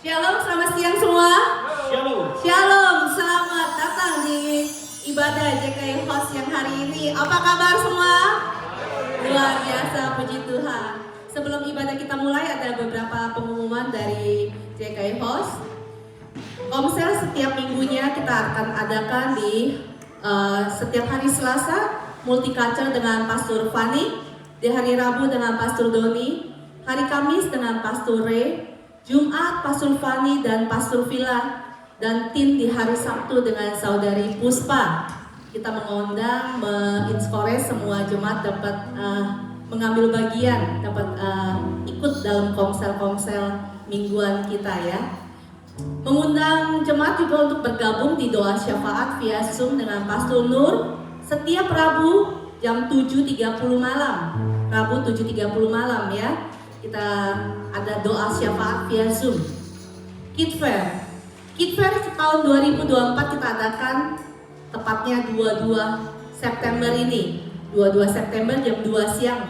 Shalom, selamat siang semua. Shalom. Shalom, selamat datang di ibadah JKI Host yang hari ini. Apa kabar semua? Luar biasa, puji Tuhan. Sebelum ibadah kita mulai ada beberapa pengumuman dari JKI Host. Komsel setiap minggunya kita akan adakan di setiap hari Selasa multicultural dengan Pastor Fani, di hari Rabu dengan Pastor Doni, hari Kamis dengan Pastor Ray, Jumat Pastor Fani dan Pastor Villa, dan tim di hari Sabtu dengan Saudari Puspa. Kita mengundang, menginspirasi semua jemaat dapat mengambil bagian, dapat ikut dalam komsel-komsel mingguan kita ya. Mengundang jemaat juga untuk bergabung di doa syafaat via Zoom dengan Pastor Nur setiap Rabu jam 7.30 malam. Rabu 7.30 malam ya. Kita ada doa syafaat via Zoom. Kid Fair tahun 2024 kita adakan tepatnya 22 September ini. 22 September jam 2 siang.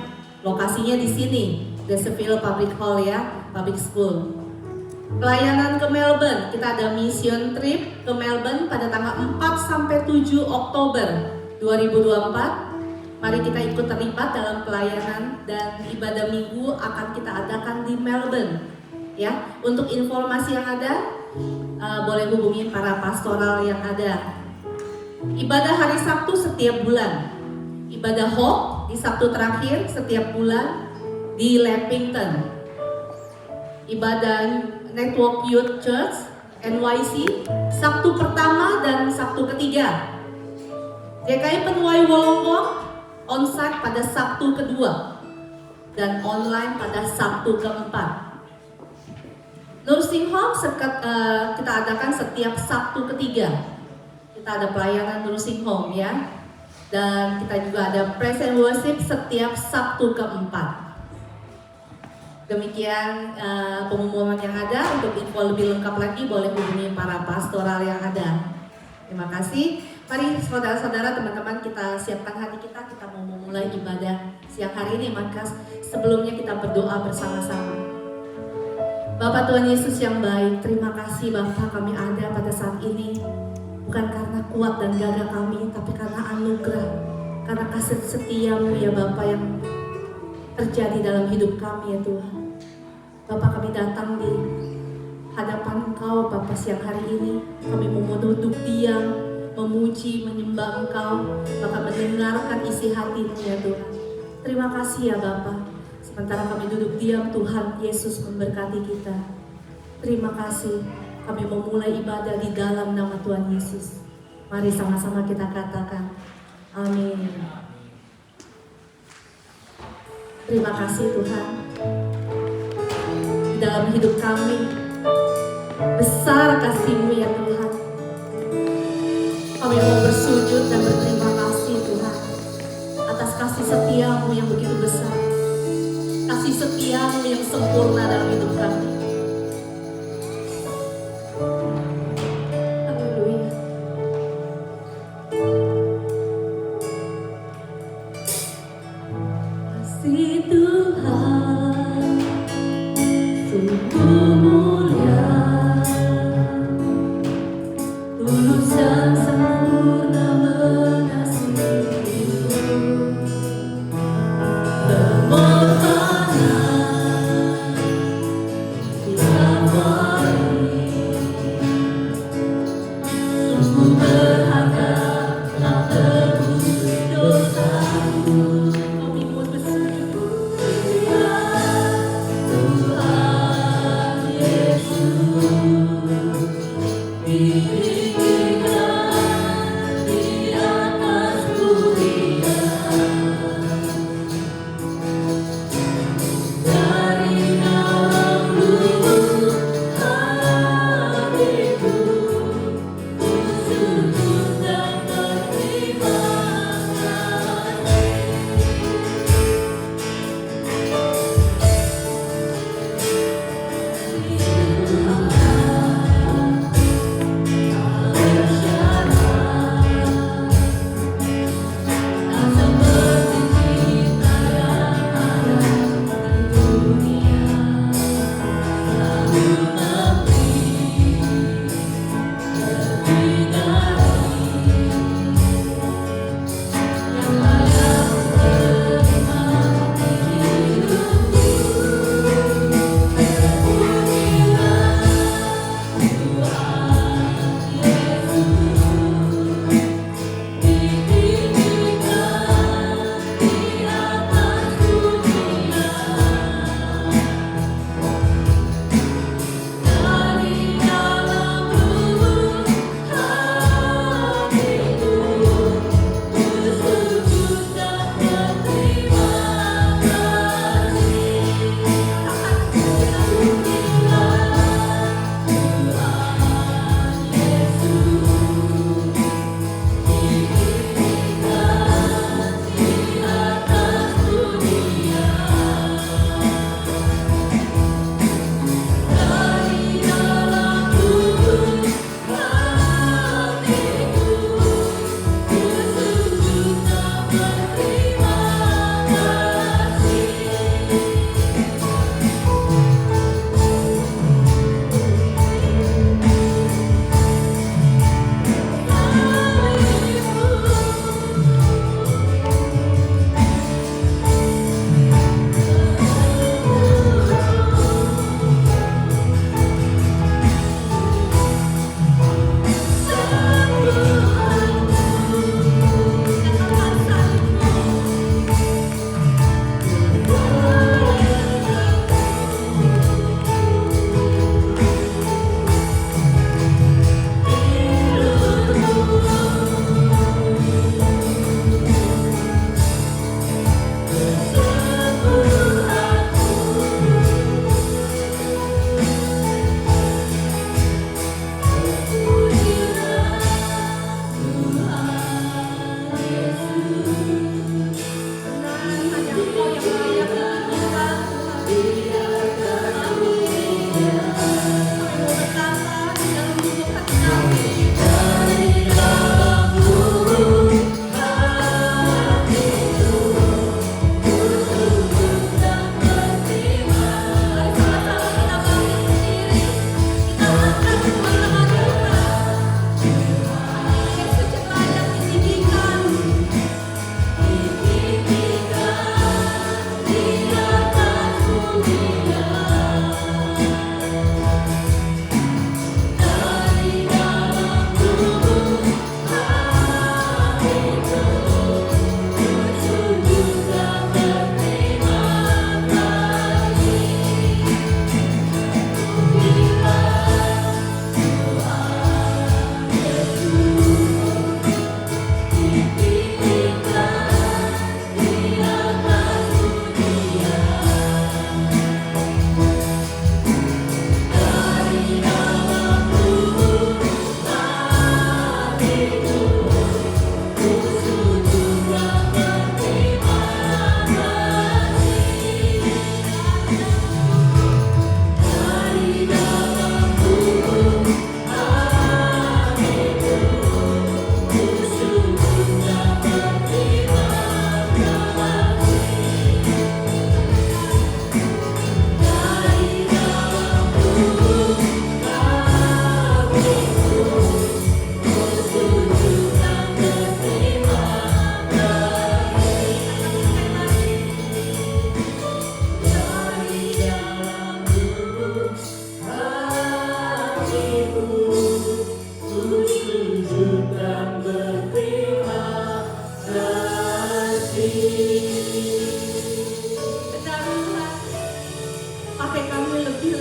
Lokasinya di sini, Deseville Public Hall ya, Public School. Pelayanan ke Melbourne, kita ada mission trip ke Melbourne pada tanggal 4 sampai 7 Oktober 2024. Mari kita ikut terlibat dalam pelayanan dan ibadah minggu akan kita adakan di Melbourne. Ya, untuk informasi yang ada, boleh hubungi para pastoral yang ada. Ibadah hari Sabtu setiap bulan. Ibadah Hope di Sabtu terakhir setiap bulan di Leppington. Ibadah Network Youth Church NYC Sabtu pertama dan Sabtu ketiga. JKI Penuai Wolonggong onsite pada Sabtu kedua dan online pada Sabtu keempat. Nursing home kita adakan setiap Sabtu ketiga. Kita ada pelayanan nursing home ya. Dan kita juga ada praise and worship setiap Sabtu keempat. Demikian pengumuman yang ada. Untuk info lebih lengkap lagi boleh hubungi para pastoral yang ada. Terima kasih. Mari saudara-saudara, teman-teman, kita siapkan hati kita mau memulai ibadah siang hari ini. Maka sebelumnya kita berdoa bersama-sama. Bapak Tuhan Yesus yang baik, terima kasih Bapak kami ada pada saat ini. Bukan karena kuat dan gagah kami, tapi karena anugerah, karena kasih setiamu ya Bapak yang terjadi dalam hidup kami ya Tuhan. Bapak kami datang di hadapan Engkau Bapak siang hari ini. Kami mau duduk diam, memuji, menyembah Engkau, bahkan mendengarkan isi hati-Mu ya Tuhan. Terima kasih ya Bapa. Sementara kami duduk diam, Tuhan Yesus memberkati kita. Terima kasih. Kami memulai ibadah di dalam nama Tuhan Yesus. Mari sama-sama kita katakan, amin. Terima kasih Tuhan. Di dalam hidup kami, besar kasih-Mu ya Tuhan. Kami mau bersujud dan berterima kasih Tuhan atas kasih setiamu yang begitu besar, kasih setiamu yang sempurna dalam hidup kami. Haleluya. Kasih Tuhan sungguh mulia, tulus dan sempurna mengasihimu. Permohonan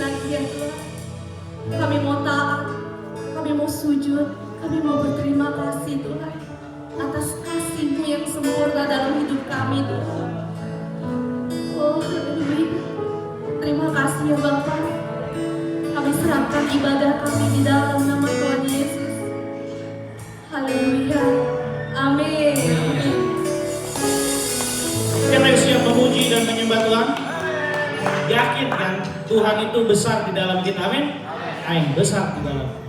lagi ya Tuhan. Kami mau taat, kami mau sujud, kami mau berterima kasih Tuhan atas kasih-Mu yang sempurna dalam hidup kami Tuhan. Oh haleluya, terima kasih ya Bapa. Kami serahkan ibadah kami di dalam nama Tuhan Yesus. Haleluya, amin. Kita siap memuji dan menyembah Tuhan. Yakin kan Tuhan itu besar di dalam kita, amin. Amin, besar di dalam.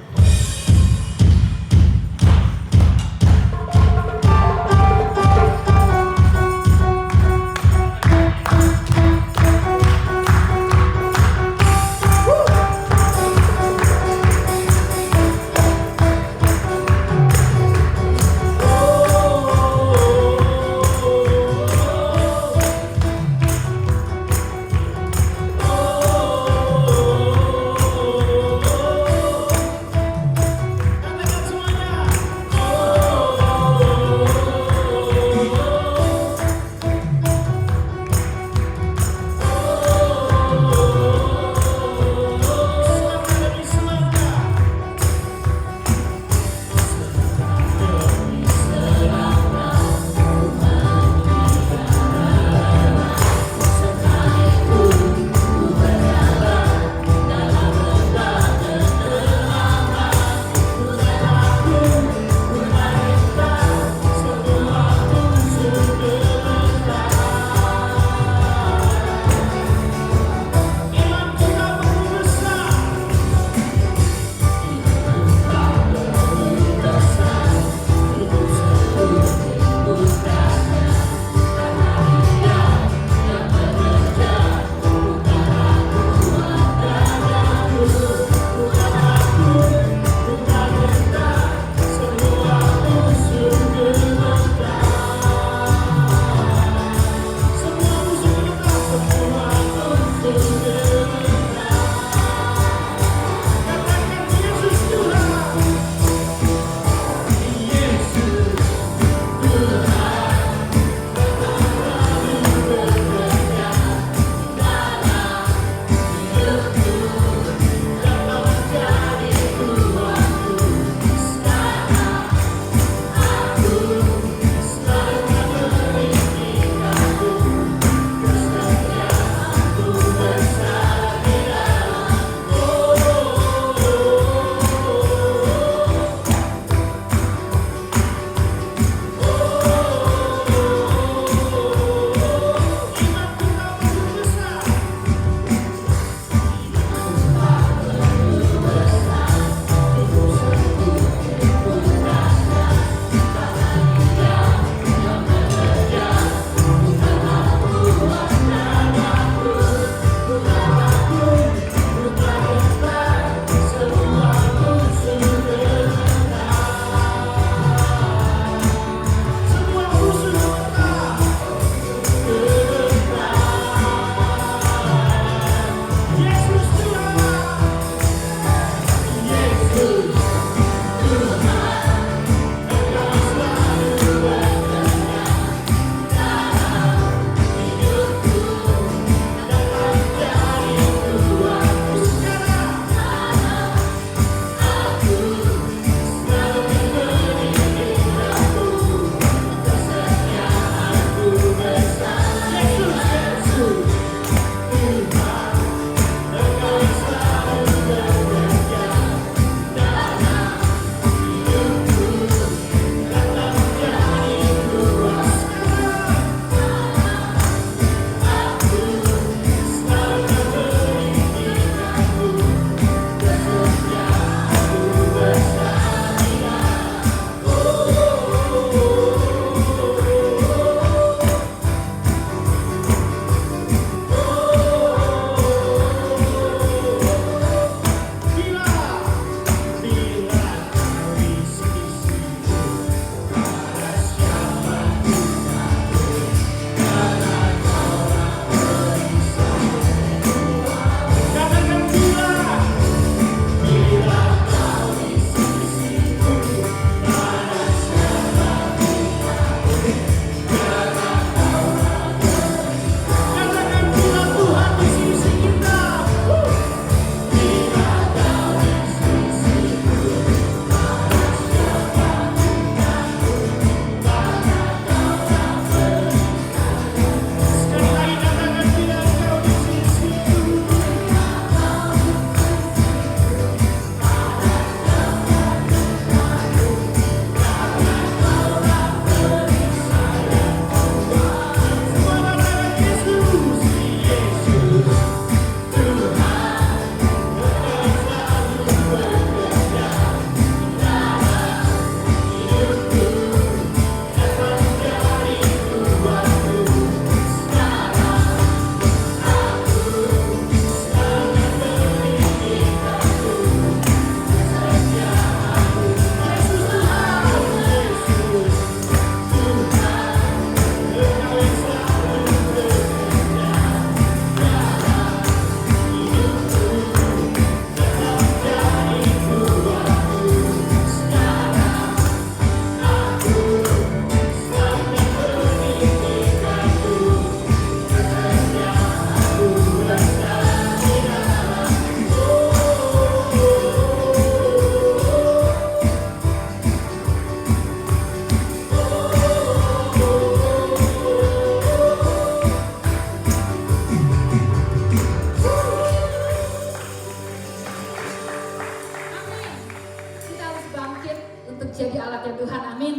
jadi alatnya Tuhan, amin.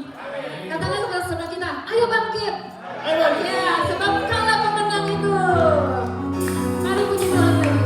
Katakan kepada saudara kita, ayo bangkit. Ayo. Ya, sebab Engkaulah pemenang itu. Mari puji Tuhan lagi.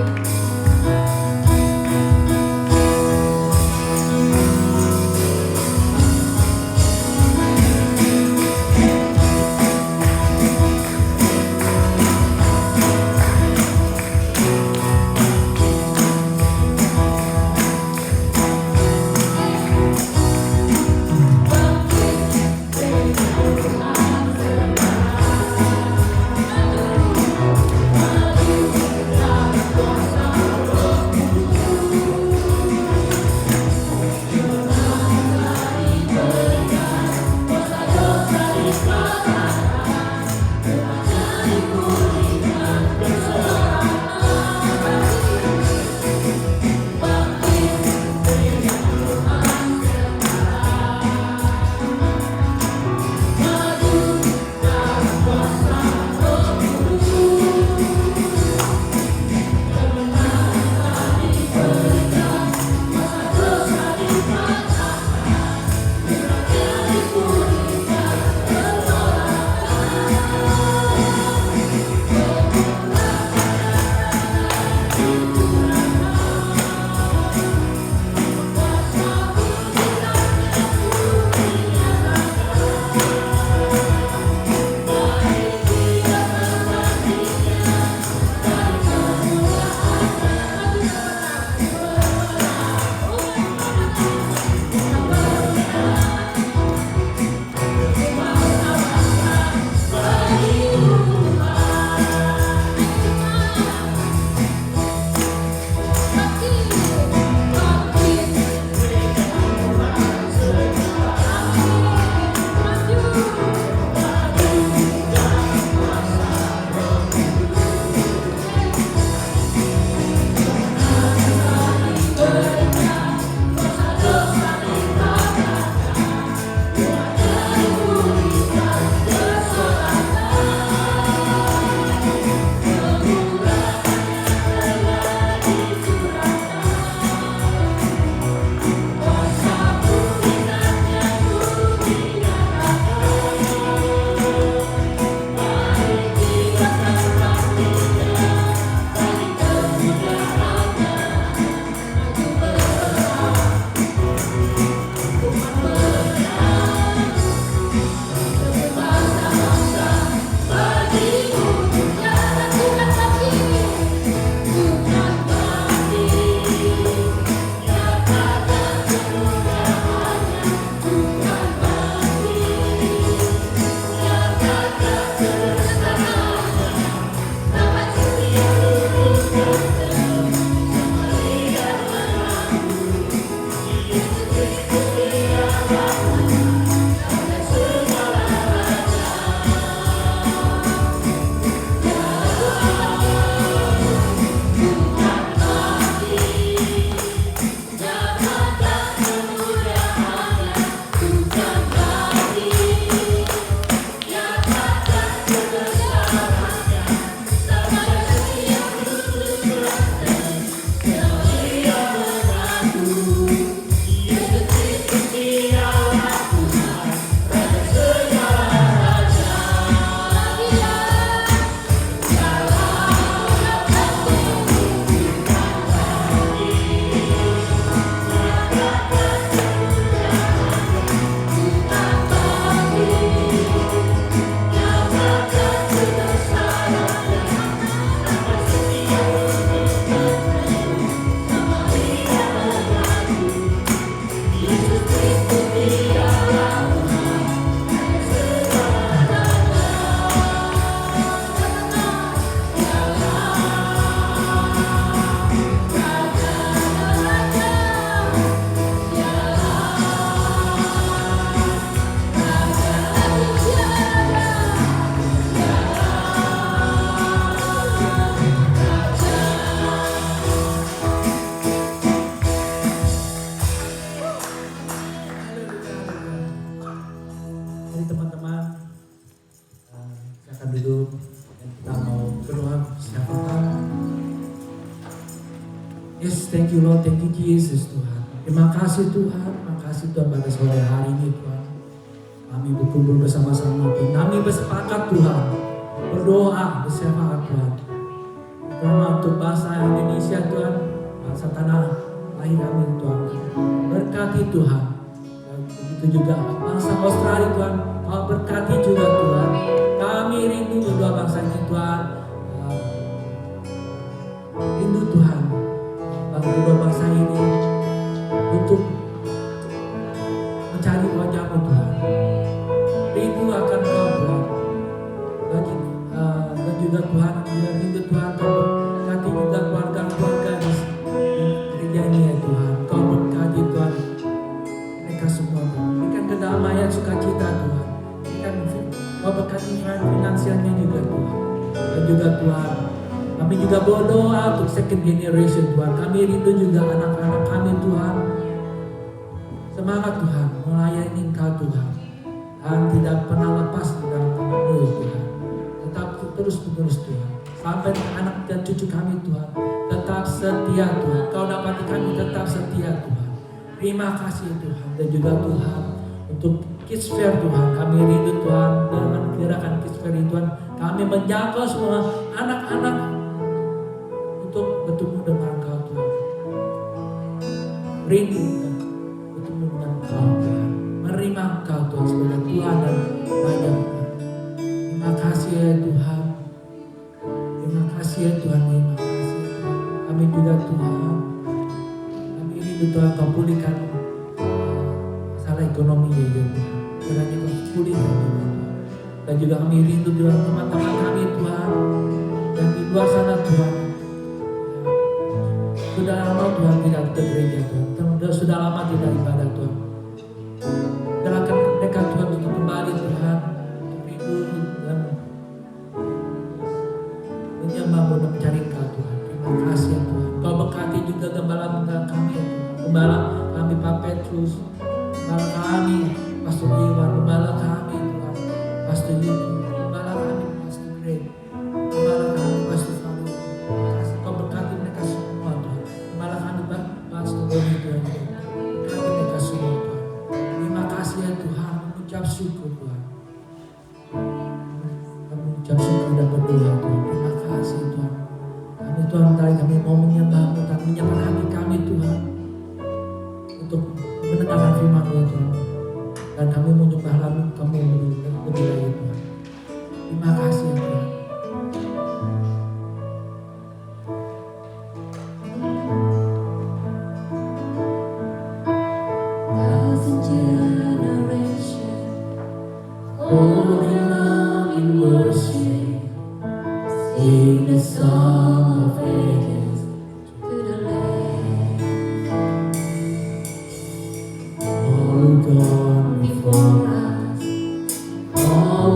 Yes, thank you Lord, thank you Jesus Tuhan. Terima kasih Tuhan, terima kasih Tuhan pada sore hari ini Tuhan. Kami berkumpul bersama-sama Tuhan. Kami bersepakat Tuhan, berdoa bersama Tuhan. Terutama untuk bangsa Indonesia Tuhan, bangsa tanah air kami Tuhan. Berkati Tuhan. Dan begitu juga bangsa Australia Tuhan, Kau berkati juga Tuhan. Kami rindu kedua bangsa ini Tuhan. Rindu Tuhan, kedua bangsa ini untuk mencari wajah-Mu Tuhan. Rindu akan Kau Tuhan. Dan juga Tuhan, rindu Tuhan Kau berkati juga keluarga-keluarga di gereja ini ya Tuhan. Kau berkati Tuhan mereka semua Tuhan. Berikan kedamaian sukacita Tuhan. Berikan Kau berkati finansialnya juga Tuhan. Dan juga Tuhan, kami juga berdoa untuk second generation Tuhan. Kami rindu juga anak-anak kami Tuhan. Semangat Tuhan, melayani Engkau Tuhan. Dan tidak pernah lepas dalam tangan-Mu Tuhan. Tetap terus-menerus Tuhan. Sampai anak dan cucu kami Tuhan. Tetap setia Tuhan. Kau dapati kami tetap setia Tuhan. Terima kasih Tuhan. Dan juga Tuhan untuk Kids Fair Tuhan. Kami rindu Tuhan dengan gerakan Kids Fair Tuhan. Kami menjaga semua anak-anak untuk bertemu dengan Kau Tuhan. Rindu Tuhan, bertemu dengan Kau Tuhan. Menerima Kau Tuhan sebagai Tuhan dan Raja Tuhan. Terima kasih ya Tuhan. Terima kasih ya Tuhan. Terima kasih Tuhan. Kami juga Tuhan. Kami rindu Tuhan Kau pulihkan masalah ekonomi ya Tuhan. Kiranya Kau pulihkan ya Tuhan. Dan juga kami rindu Tuhan teman-teman kami Tuhan. Dan di luar sana Tuhan. Sudah lama Tuhan tidak ke gereja Tuhan. Sudah lama tidak ibadah Tuhan. Gerakan mereka Tuhan untuk kembali Tuhan. Rindu dan menyembah-Mu dan mencari Kau Tuhan. Terima kasih ya Tuhan. Kau berkati juga gembala-gembala kami ya Tuhan. Gembala kami Pak Petrus. Gembala kami Pastor Iwan. Gembala kami Tuhan Pastor Yuki. Gembala kami Pastor Greg. Gembala kami Pastor Fadil. Terima kasih Kau berkati mereka semua Tuhan. Gembala kami Pastor Boni Tuhan. Berkati mereka semua Tuhan. Terima kasih ya Tuhan. Mengucap syukur Tuhan. Kami mengucap syukur dan berdoa Tuhan. Terima kasih Tuhan. Kami Tuhan tadi kami mau menyembah-Mu dan menyembah hati kami Tuhan. Untuk mendengarkan firman-Mu ya Tuhan. Dan kami menyembah Kamu lebih lagi Tuhan. Terima kasih ya Tuhan. Thousand generation Holding on in worship, sing the song of ages to the land. all gone before us, all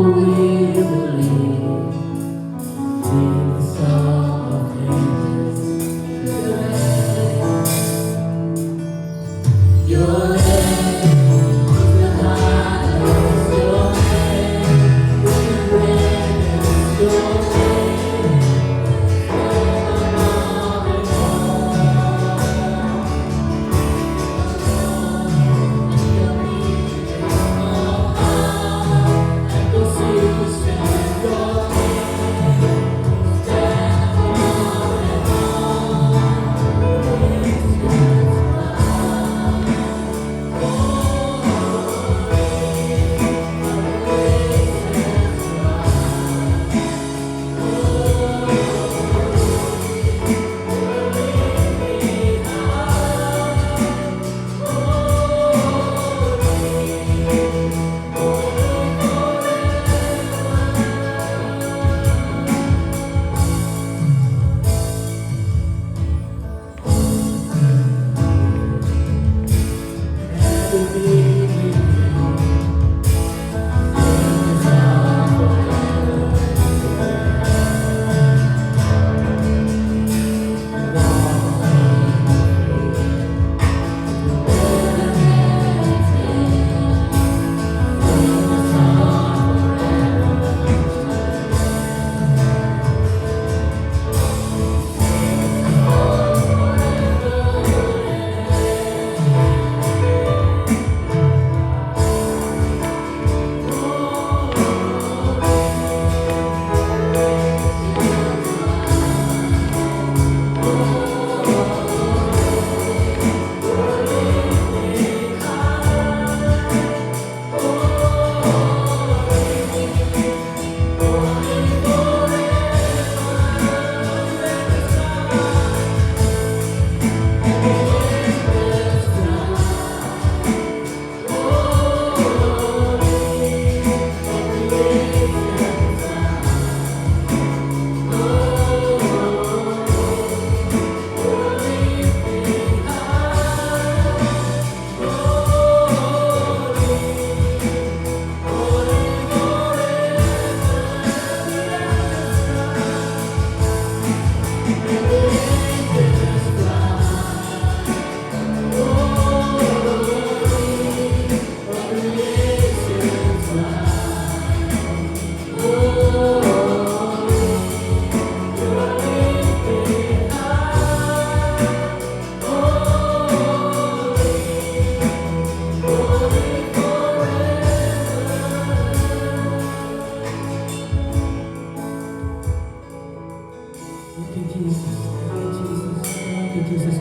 you Jesus.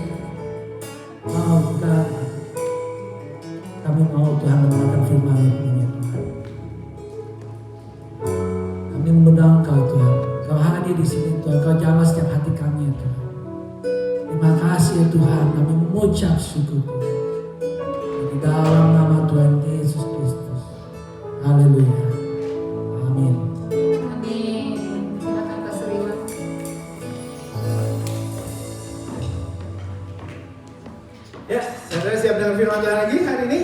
Tuhan, kami mau Tuhan mendengarkan firman ini Tuhan. Kami memohon Kau Tuhan, Kau hadir di sini Tuhan, Kau jamah setiap hati kami Tuhan. Terima kasih Tuhan, kami mengucap syukur Tuhan. Di dalam nama Tuhan Yesus Kristus. Haleluya. Amin. Amin. Silakan Pastor Iwan. Ya, saudara siap dengan firman Tuhan lagi hari ini?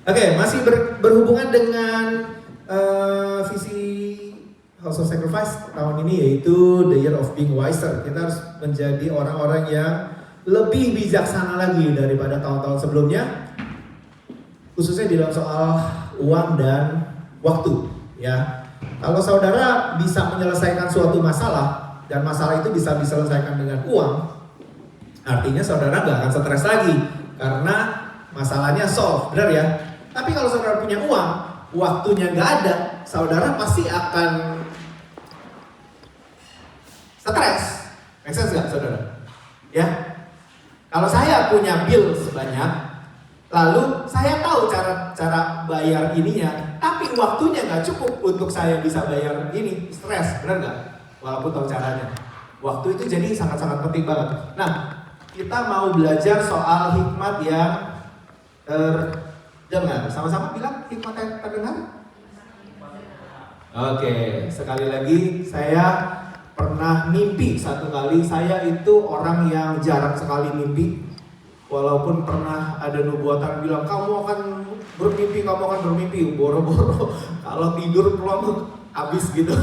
Oke, masih berhubungan dengan visi House of Sacrifice tahun ini, yaitu The Year of Being Wiser. Kita harus menjadi orang-orang yang lebih bijaksana lagi daripada tahun-tahun sebelumnya, khususnya di dalam soal uang dan waktu. Ya, kalau saudara bisa menyelesaikan suatu masalah dan masalah itu bisa diselesaikan dengan uang, artinya saudara nggak akan stres lagi karena masalahnya solve, benar ya? Tapi kalau saudara punya uang, waktunya nggak ada, saudara pasti akan stres. Make sense nggak, saudara? Ya, kalau saya punya bill sebanyak, lalu saya tahu cara bayar ininya, tapi waktunya nggak cukup untuk saya bisa bayar ini, stres, benar nggak? Walaupun tahu caranya, waktu itu jadi sangat-sangat penting banget. Nah, kita mau belajar soal hikmat yang terdengar. Sama-sama bilang hikmat yang terdengar. Oke, sekali lagi saya pernah mimpi satu kali. Saya itu orang yang jarang sekali mimpi. Walaupun pernah ada nubuatan bilang kamu akan bermimpi, boro-boro kalau tidur belum habis gitu,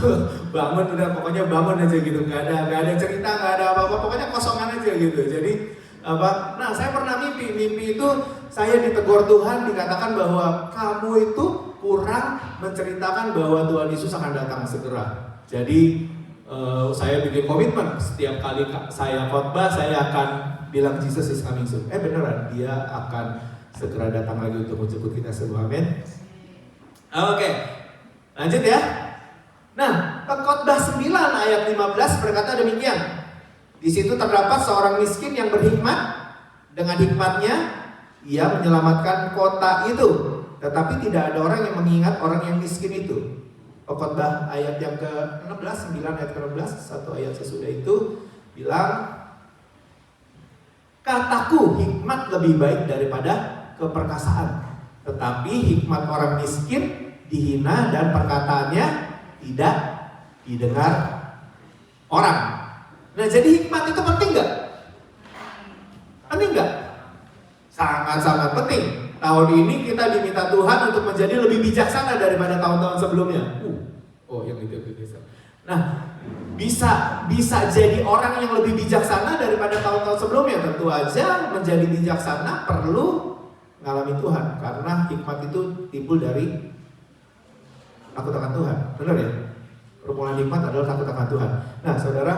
bangun udah pokoknya bangun aja gitu, nggak ada cerita, nggak ada apa-apa, pokoknya kosongan aja gitu. Jadi apa? Nah, saya pernah mimpi itu saya ditegur Tuhan, dikatakan bahwa kamu itu kurang menceritakan bahwa Tuhan Yesus akan datang segera. Jadi saya bikin komitmen setiap kali saya khotbah saya akan bilang Jesus is coming soon. Beneran dia akan segera datang lagi untuk menjemput kita semua. Amin. Oke, lanjut ya. Nah, Pengkhotbah 9 ayat 15 berkata demikian. Di situ terdapat seorang miskin yang berhikmat. Dengan hikmatnya ia menyelamatkan kota itu, tetapi tidak ada orang yang mengingat orang yang miskin itu. Pengkhotbah ayat yang ke-16, 9 ayat ke-16, satu ayat sesudah itu bilang, kataku hikmat lebih baik daripada keperkasaan, tetapi hikmat orang miskin dihina dan perkataannya tidak didengar orang. Nah, jadi hikmat itu penting nggak? Penting nggak? Sangat-sangat penting. Tahun ini kita diminta Tuhan untuk menjadi lebih bijaksana daripada tahun-tahun sebelumnya. Yang itu biasa. Nah, bisa jadi orang yang lebih bijaksana daripada tahun-tahun sebelumnya. Tentu aja menjadi bijaksana perlu mengalami Tuhan, karena hikmat itu timbul dari takut akan Tuhan, benar ya? Permulaan hikmat adalah takut akan Tuhan. Nah, saudara,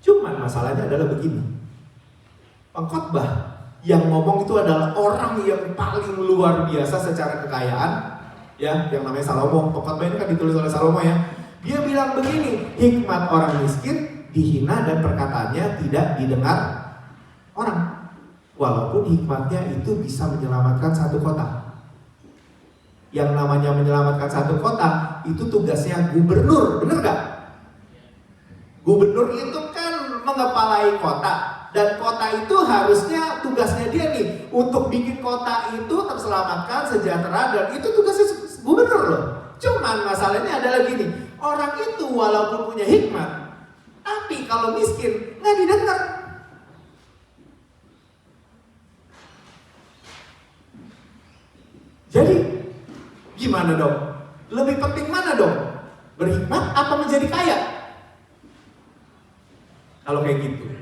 cuman masalahnya adalah begini. Pengkhotbah yang ngomong itu adalah orang yang paling luar biasa secara kekayaan, ya, yang namanya Salomo. Pengkhotbah ini kan ditulis oleh Salomo ya. Dia bilang begini, hikmat orang miskin dihina dan perkataannya tidak didengar orang. Walaupun hikmatnya itu bisa menyelamatkan satu kota. Yang namanya menyelamatkan satu kota itu tugasnya gubernur, benar gak? Gubernur itu kan mengepalai kota, dan kota itu harusnya tugasnya dia nih untuk bikin kota itu terselamatkan, sejahtera, dan itu tugasnya gubernur loh. Cuman masalahnya adalah gini, orang itu walaupun punya hikmat, tapi kalau miskin nggak didengar. Jadi gimana dong? Lebih penting mana dong? Berhikmat apa menjadi kaya? Kalau kayak gitu.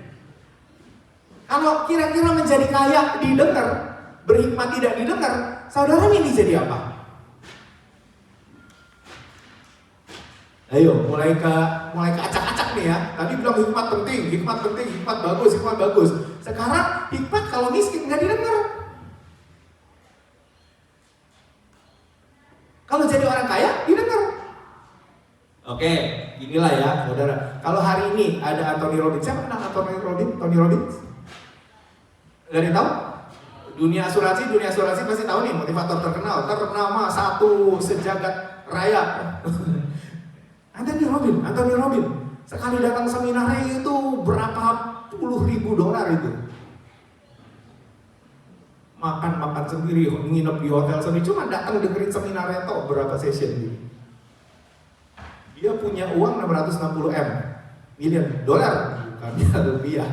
Kalau kira-kira menjadi kaya didengar, berhikmat tidak didengar, saudara ini jadi apa? Ayo, mulai ke acak-acak nih ya. Tadi bilang hikmat penting, hikmat bagus. Sekarang hikmat kalau miskin nggak didengar. Kalau jadi orang kaya didengar. Oke, inilah ya, saudara. Kalau hari ini ada Anthony Robbins, siapa kenal Anthony Robbins? Tony Robbins? Gak ada yang tahu? Dunia asuransi pasti tahu nih, motivator terkenal, ternama satu sejagat raya. Anthony Robbins. Sekali datang seminarnya itu berapa puluh ribu dolar itu. Makan sendiri, nginep di hotel sendiri, cuma datang dengerin seminarnya toh berapa session gitu. Dia punya uang 660 miliar dolar, bukannya rupiah.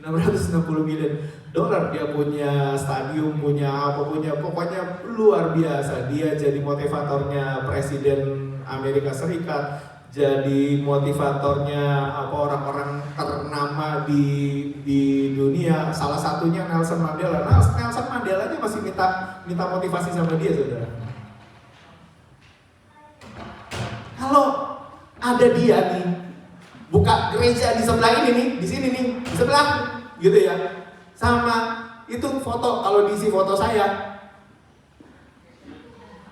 660 miliar dolar, dia punya stadium, punya pokoknya luar biasa. Dia jadi motivatornya Presiden Amerika Serikat, jadi motivatornya orang-orang ternama di dunia. Salah satunya Nelson Mandela. Nelson Mandela aja masih minta motivasi sama dia, saudara. Kalau ada dia nih, buka gereja di sebelah ini nih, di sini nih, di sebelah, gitu ya. Sama itu foto, kalau diisi foto saya,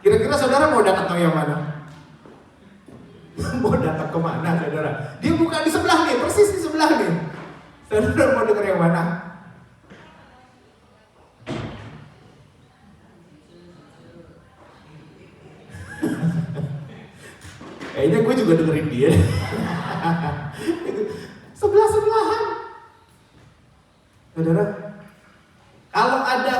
kira-kira saudara mau datang ke yang mana? Mau datang kemana, saudara? Dia buka di sebelah nih, persis di sebelah nih. Saudara mau dengar yang mana? Kayaknya gue juga dengerin dia. Sebelah-sebelahan. Saudara, kalau ada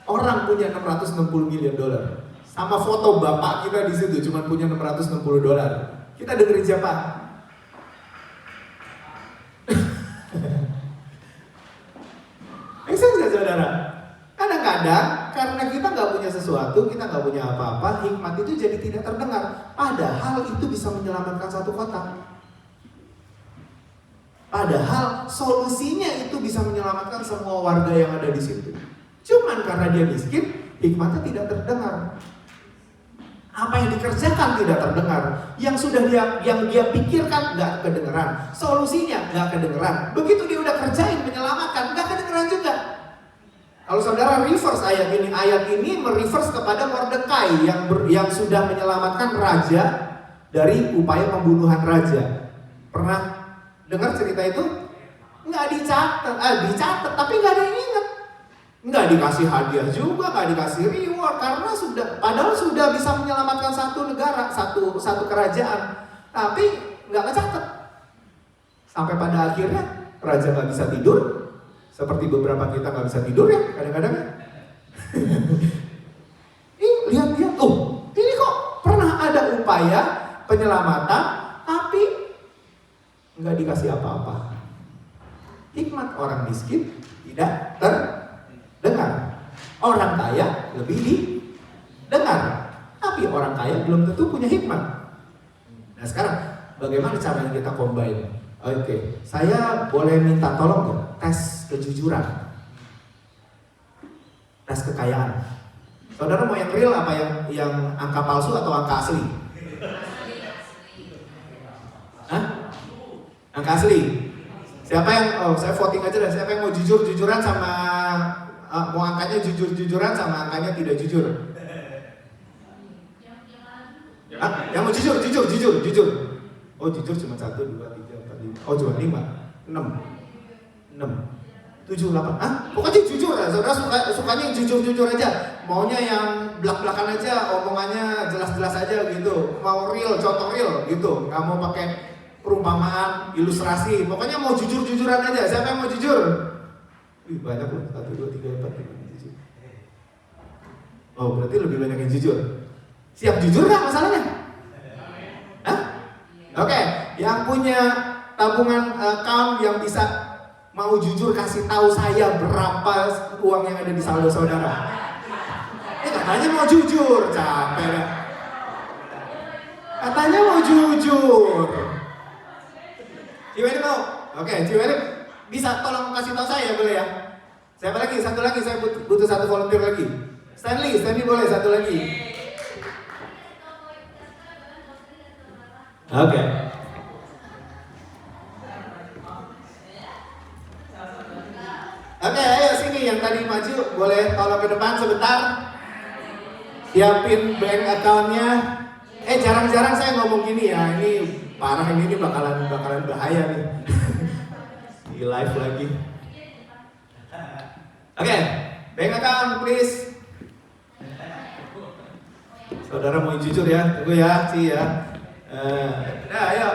orang punya 660 miliar dolar, sama foto bapak kita di situ cuma punya 660 dolar, kita dengerin siapa? Bisa nggak, saudara? Kadang-kadang karena kita nggak punya sesuatu, kita nggak punya apa-apa, hikmat itu jadi tidak terdengar. Padahal itu bisa menyelamatkan satu kota. Padahal solusinya itu bisa menyelamatkan semua warga yang ada di situ. Cuman karena dia miskin, hikmatnya tidak terdengar. Apa yang dikerjakan tidak terdengar. Yang dia pikirkan nggak kedengeran. Solusinya nggak kedengeran. Begitu dia udah kerjain menyelamatkan, nggak kedengeran juga. Kalau saudara reverse ayat ini mereverse kepada Mordekai yang sudah menyelamatkan raja dari upaya pembunuhan raja. Pernah dengar cerita itu? Nggak dicatat, tapi nggak ada yang ingat. Nggak dikasih hadiah juga, nggak dikasih reward karena padahal sudah bisa menyelamatkan satu negara, satu kerajaan, tapi nggak kecatat. Sampai pada akhirnya raja nggak bisa tidur, seperti beberapa kita nggak bisa tidur ya kadang-kadang. Lihat, ini kok pernah ada upaya penyelamatan, tapi nggak dikasih apa-apa. Hikmat orang miskin tidak terdengar. Orang kaya lebih didengar. Tapi orang kaya belum tentu punya hikmat. Nah sekarang bagaimana caranya kita combine? Oke, saya boleh minta tolong nggak tes kejujuran, tes kekayaan. Saudara mau yang real apa yang angka palsu atau angka asli? Hah? Angka asli. Siapa yang saya voting aja deh. Siapa yang mau jujur-jujuran sama mau angkanya jujur-jujuran sama angkanya tidak jujur? Yang mau jujur. Oh jujur cuma 1, 2, 3, 4, 5. Oh cuma 5, 6, 7, 8. Pokoknya jujur ya. Saudara sukanya yang jujur aja. Maunya yang belak-belakan aja, omongannya jelas-jelas aja gitu. Mau real, contoh real gitu. Nggak mau pakai perumpamaan, ilustrasi. Pokoknya mau jujur-jujuran aja. Siapa yang mau jujur? Banyak loh. 1, 2, 3, 4, 5, 7. Oh berarti lebih banyak yang jujur. Siap jujur nggak masalahnya? Hah? Oke, yang punya tabungan account yang bisa mau jujur kasih tahu saya berapa uang yang ada di saldo saudara. Katanya mau jujur, capek ya. Katanya mau jujur. Ciwani mau? Oke, Ciwani bisa tolong kasih tahu saya boleh ya? Siapa lagi? Satu lagi, saya butuh satu volunteer lagi. Stanley boleh satu lagi. Oke. Oke, ayo sini yang tadi maju boleh tolong ke depan sebentar. Siapin bank account-nya. Jarang-jarang saya ngomong gini ya. Ini parah ini bakalan bahaya nih. Di live lagi. Oke, bank account please. Saudara mau jujur ya, tunggu ya, Ci ya. Nah, ayo.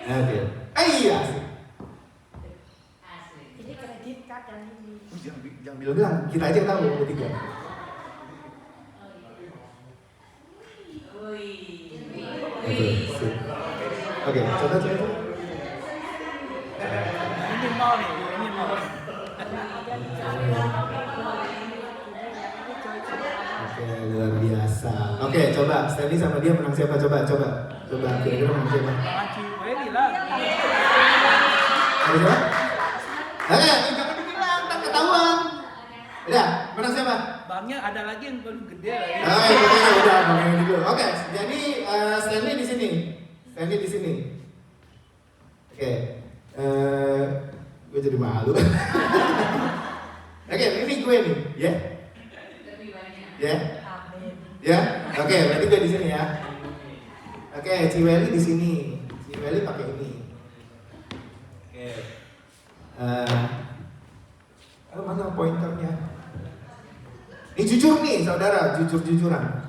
Oke. Iya. Ini kredit card dan ini. Jangan bilang, kita aja yang tahu bertiga. Oke, coba. Ini mau nih, ini mau. Oke, luar biasa. Oke, coba Stanley sama dia menang siapa? Coba. Kira-kira menang siapa? Panci Wendy lah. Ada siapa? Jangan dibilang, tak ketahuan. Udah, menang siapa? Banknya ada lagi yang paling gede lagi. Udah, ngomongin dulu. Oke, jadi Stanley di sini. Oke, gue jadi malu. Oke, ini gue nih, ya. Ya, oke, berarti gue di sini ya. Oke, Ciweli di sini. Ciweli pakai ini. Oke. Mana pointernya? Ini jujur nih, saudara, jujur-jujuran.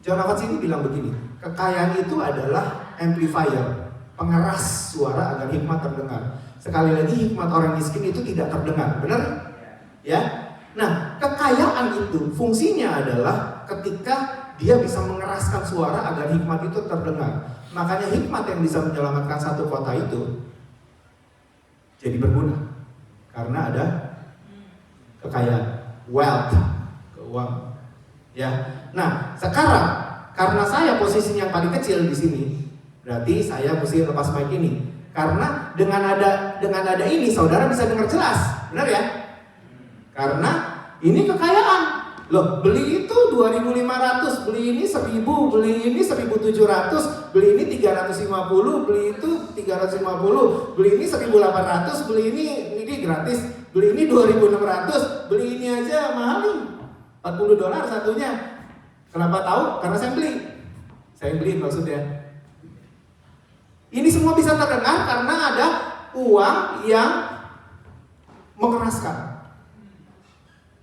John Havertz ini bilang begini, kekayaan itu adalah amplifier, pengeras suara agar hikmat terdengar. Sekali lagi, hikmat orang miskin itu tidak terdengar, benar? Ya. Nah, kekayaan itu fungsinya adalah ketika dia bisa mengeraskan suara agar hikmat itu terdengar. Makanya hikmat yang bisa menyelamatkan satu kota itu jadi berguna karena ada kekayaan, wealth, keuangan. Ya. Nah, sekarang karena saya posisinya yang paling kecil di sini, berarti saya mesti lepas mic ini. Karena dengan ada ini saudara bisa dengar jelas, benar ya? Karena ini kekayaan. Loh, beli itu 2.500, beli ini 1.000, beli ini 1.700, beli ini 350, beli itu 350, beli ini 1.800, beli ini gratis, beli ini 2.600, beli ini aja mahal nih, $40 satunya. Kenapa tahu? Karena saya beli maksudnya. Ini semua bisa terdengar karena ada uang yang mengeraskan.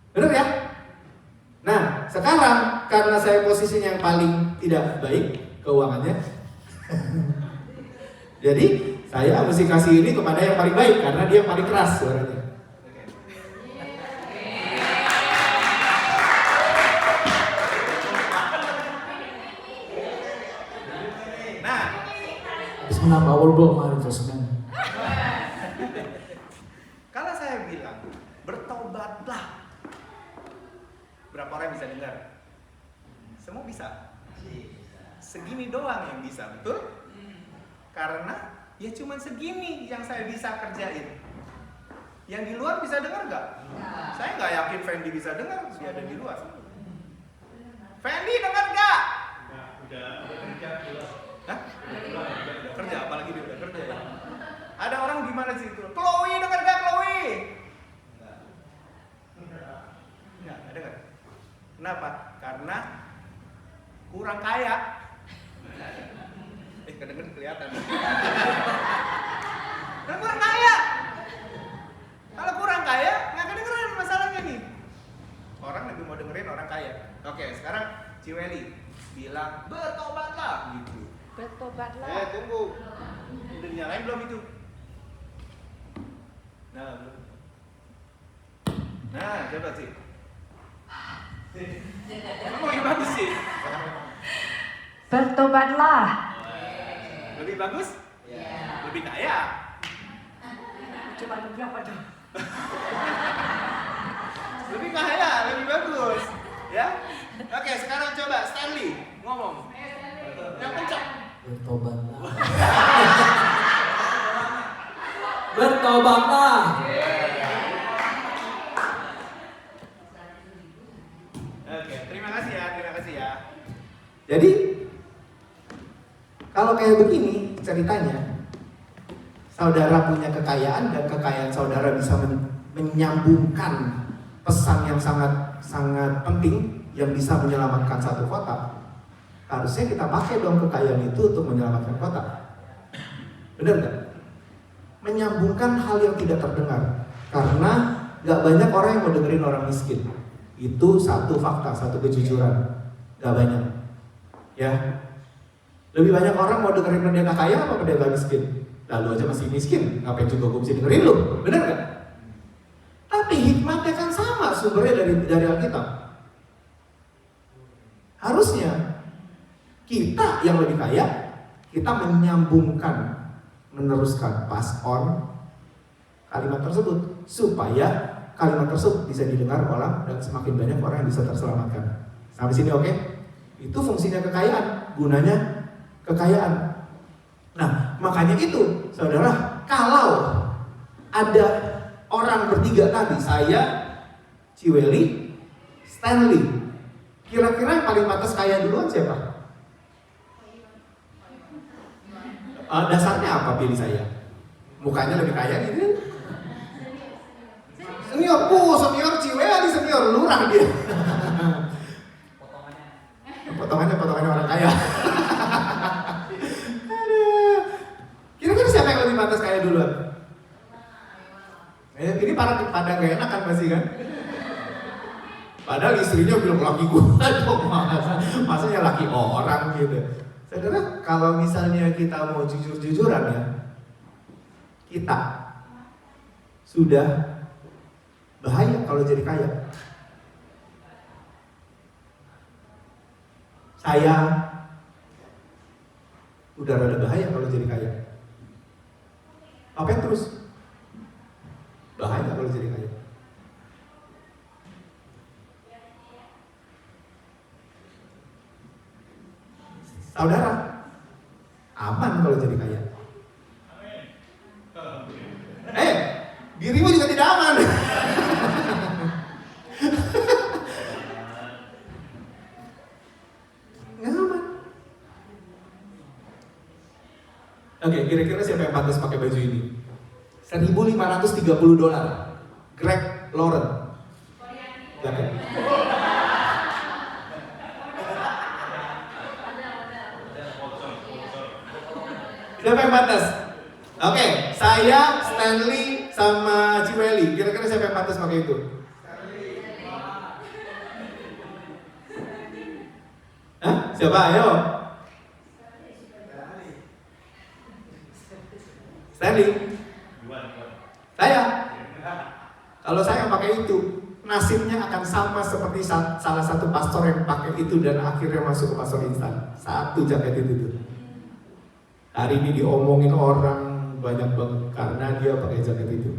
Benar ya? Nah, sekarang karena saya posisinya yang paling tidak baik keuangannya, jadi saya mesti kasih ini kepada yang paling baik karena dia paling keras suaranya. Nah, Habis menang Powerball kemarin Fosman. kalau saya bilang bertobatlah, berapa orang yang bisa dengar? Semua bisa. Segini doang yang bisa, betul? Karena ya cuma segini yang saya bisa kerjain. Yang di luar bisa dengar nggak? Saya nggak yakin Fendi bisa dengar, dia ada di luar. Fendi dengar nggak? Udah kerja. Hah? Kerja, apalagi dia udah kerja ya. Ada orang gimana sih itu? Chloe dengar nggak Chloe? Nggak dengar. Kenapa? Karena kurang kaya. Kedengeran kelihatan. Karena kurang kaya. Kalau kurang kaya, nggak kedengeran masalahnya nih. Orang lebih mau dengerin orang kaya. Oke, sekarang Ciweli bilang bertobatlah gitu. Bertobatlah. Tunggu. Udah nyalain belum itu? Nah, belum. Nah, coba sih. Kamu lebih bagus sih. Bertobatlah. Lebih bagus? Lebih kaya. Coba berapa dong? Lebih kaya, lebih bagus. Ya? Oke, sekarang coba Stanley ngomong. Yang kencang. Bertobatlah. Bertobatlah. Oke, terima kasih ya. Jadi kalau kayak begini ceritanya, saudara punya kekayaan dan kekayaan saudara bisa menyambungkan pesan yang sangat penting yang bisa menyelamatkan satu kota, harusnya kita pakai dong kekayaan itu untuk menyelamatkan kota. Benar nggak? Menyambungkan hal yang tidak terdengar. Karena nggak banyak orang yang mau dengerin orang miskin. Itu satu fakta, satu kejujuran. Nggak banyak. Ya. Lebih banyak orang mau dengerin pendeta kaya apa pendeta miskin? Lalu aja masih miskin, ngapain juga gue bisa dengerin lu? Benar nggak? Tapi hikmatnya kan sama sumbernya dari Alkitab. Harusnya kita yang lebih kaya, kita menyambungkan, meneruskan, pass on kalimat tersebut supaya kalimat tersebut bisa didengar orang dan semakin banyak orang yang bisa terselamatkan. Sampai sini oke? Itu fungsinya kekayaan, gunanya kekayaan. Nah, makanya itu, saudara, kalau ada orang bertiga tadi, saya, Ciweli, Stanley, kira-kira yang paling pantas kaya duluan siapa? Dasarnya apa pilih saya? Mukanya lebih kaya gitu? Senior, senior Ciweli, senior lurah dia. Potongannya orang kaya. Kira-kira siapa yang lebih pantas kaya duluan? Ini pada gak enak kan pasti kan? Padahal istrinya bilang laki gue dong, masanya laki orang gitu. Saudara, kalau misalnya kita mau jujur-jujuran ya, kita sudah bahaya kalau jadi kaya. Saya udah rada bahaya kalau jadi kaya. Apa yang terus? Bahaya kalau jadi kaya. Saudara, aman kalau jadi kaya. Dirimu juga tidak aman. Nggak aman. Oke, kira-kira siapa yang pantas pakai baju ini? $1.530. Greg Lauren. Jaket. Siapa yang pantas? Oke, saya, Stanley, sama Ciweli. Kira-kira siapa yang pantas pakai itu? Hah? Siapa? Ayo. Stanley. Saya. Kalau saya pakai itu, nasibnya akan sama seperti salah satu pastor yang pakai itu dan akhirnya masuk ke pastor instan. Satu jaket itu tuh. Hari ini diomongin orang banyak banget karena dia pakai jaket itu.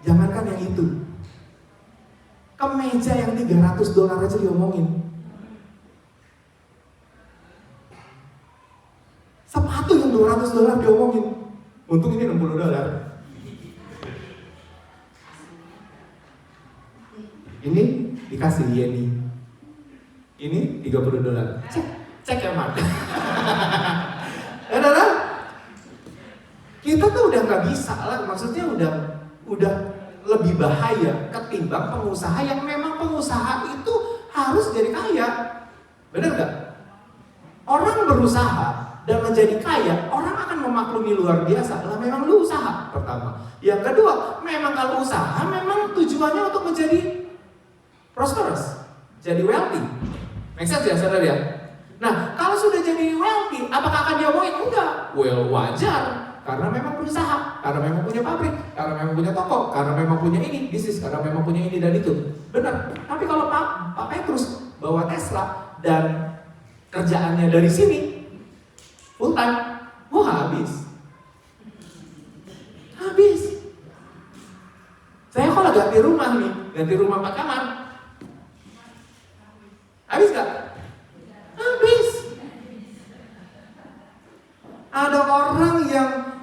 Jangankan yang itu, kemeja yang $300 aja diomongin. Sepatu yang $200 diomongin. Untung ini $60. Ini dikasih Yeni. Ini $30. Cek ya Mark. Saudara, kita tuh udah nggak bisa lah. Maksudnya udah lebih bahaya ketimbang pengusaha yang memang pengusaha itu harus jadi kaya. Bener nggak? Orang berusaha dan menjadi kaya, orang akan memaklumi luar biasa. Lah memang lu usaha pertama. Yang kedua, memang kalau usaha memang tujuannya untuk menjadi prosperous, jadi wealthy. Make sense ya saudara ya? Nah, kalau sudah jadi wealthy, apakah akan diomongin? Enggak. Well, wajar. Karena memang berusaha, karena memang punya pabrik, karena memang punya toko, karena memang punya ini, bisnis, karena memang punya ini dan itu. Benar. Tapi kalau Pak Petrus bawa Tesla dan kerjaannya dari sini, full time, habis. Habis. Saya kalau ganti rumah nih, ganti rumah 4 kamar, habis gak? Habis. Ada orang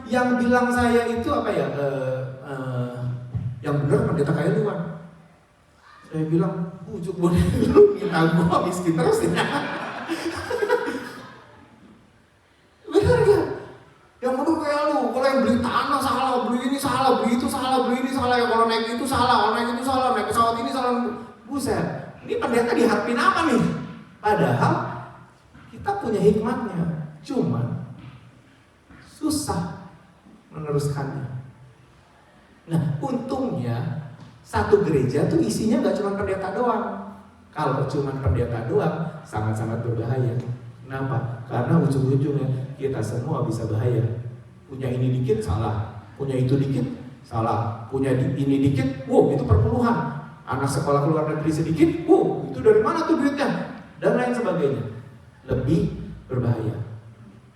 yang bilang saya itu apa ya? Yang benar pendeta kaya luar. Saya bilang, bujuk boleh lu minta gua miskin terus ya. Benar gak? Yang benar kayak lu. Kalau yang beli tanah salah, beli ini salah, beli itu salah, beli ini salah. Ya kalau naik itu salah, buset, ini pendeta diharapin apa nih? Padahal kita punya hikmatnya, cuman susah meneruskannya. Nah, untungnya satu gereja tuh isinya nggak cuma pendeta doang. Kalau cuma pendeta doang, sangat-sangat berbahaya. Kenapa? Karena ujung-ujungnya kita semua bisa bahaya. Punya ini dikit salah, punya itu dikit salah, punya ini dikit, wow itu perpuluhan. Anak sekolah keluar negeri sedikit, wow itu dari mana tuh duitnya? Dan lain sebagainya. Lebih berbahaya.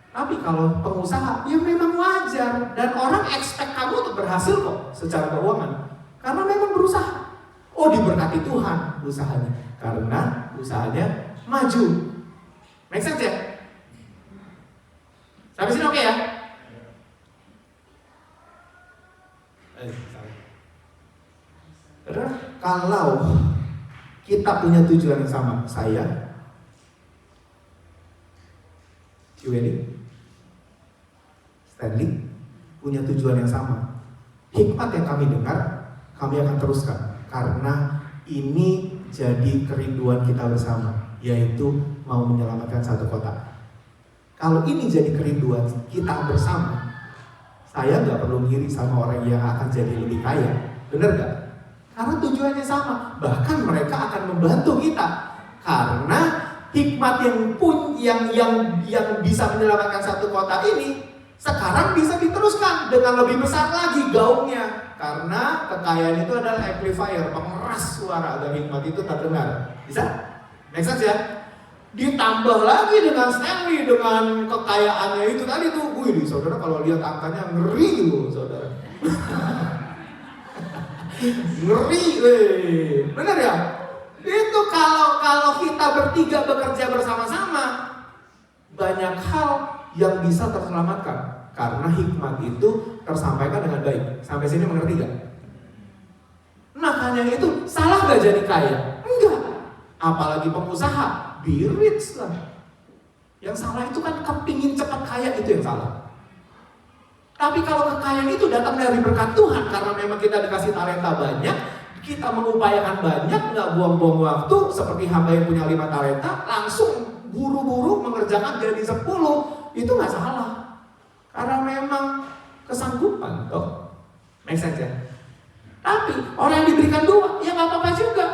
Tapi kalau pengusaha, ya memang wajar. Dan orang expect kamu untuk berhasil kok secara keuangan. Karena memang berusaha. Oh diberkati Tuhan usahanya. Karena usahanya maju. Make sense ya? Sampai sini oke ya? Karena kalau kita punya tujuan yang sama, saya, Ciweli, Stanley, punya tujuan yang sama. Hikmat yang kami dengar, kami akan teruskan. Karena ini jadi kerinduan kita bersama, yaitu mau menyelamatkan satu kota. Kalau ini jadi kerinduan kita bersama, saya nggak perlu ngiri sama orang yang akan jadi lebih kaya, bener nggak? Karena tujuannya sama, bahkan mereka akan membantu kita. Karena hikmat yang bisa menyelamatkan satu kota ini sekarang bisa diteruskan dengan lebih besar lagi gaungnya. Karena kekayaan itu adalah amplifier, pengeras suara agar hikmat itu terdengar. Bisa? Make sense ya? Ditambah lagi dengan Stanley, dengan kekayaannya itu tadi tuh. Wih, saudara kalau lihat angkanya ngeri loh, saudara. Ngeri, bener ya? Itu kalau kita bertiga bekerja bersama-sama, banyak hal yang bisa terselamatkan karena hikmat itu tersampaikan dengan baik. Sampai sini mengerti gak? Makanya itu salah gak jadi kaya? Enggak. Apalagi pengusaha, be rich lah. Yang salah itu kan kepingin cepat kaya, itu yang salah. Tapi kalau kekayaan itu datang dari berkat Tuhan, karena memang kita dikasih talenta banyak, kita mengupayakan banyak, nggak buang-buang waktu, seperti hamba yang punya 5 talenta, langsung buru-buru mengerjakan jadi 10, itu nggak salah. Karena memang kesanggupan, toh. Make sense ya? Tapi orang yang diberikan 2, ya nggak apa-apa juga.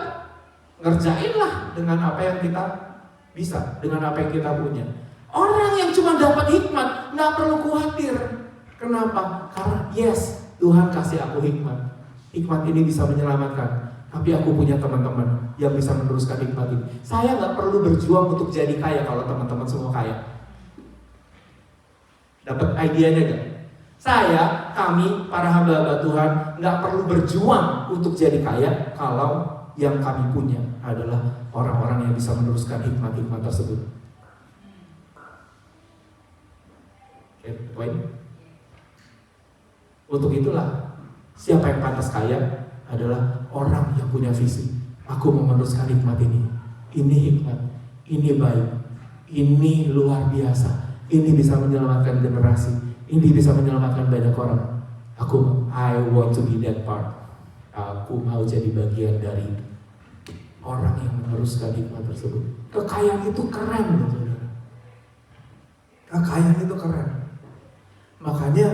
Ngerjainlah dengan apa yang kita bisa, dengan apa yang kita punya. Orang yang cuma dapat hikmat, nggak perlu khawatir. Kenapa? Karena yes, Tuhan kasih aku hikmat. Hikmat ini bisa menyelamatkan. Tapi aku punya teman-teman yang bisa meneruskan hikmat ini. Saya nggak perlu berjuang untuk jadi kaya kalau teman-teman semua kaya. Dapat idenya gak? Kami, para hamba-hamba Tuhan nggak perlu berjuang untuk jadi kaya kalau yang kami punya adalah orang-orang yang bisa meneruskan hikmat-hikmat tersebut. Oke, poin. Untuk itulah, siapa yang pantas kaya adalah orang yang punya visi. Aku mau meneruskan hikmat ini. Ini hikmat, ini baik, ini luar biasa. Ini bisa menyelamatkan generasi. Ini bisa menyelamatkan banyak orang. I want to be that part. Aku mau jadi bagian dari orang yang meneruskan hikmat tersebut. Kekayaan itu keren, saudara. Kekayaan itu keren. Makanya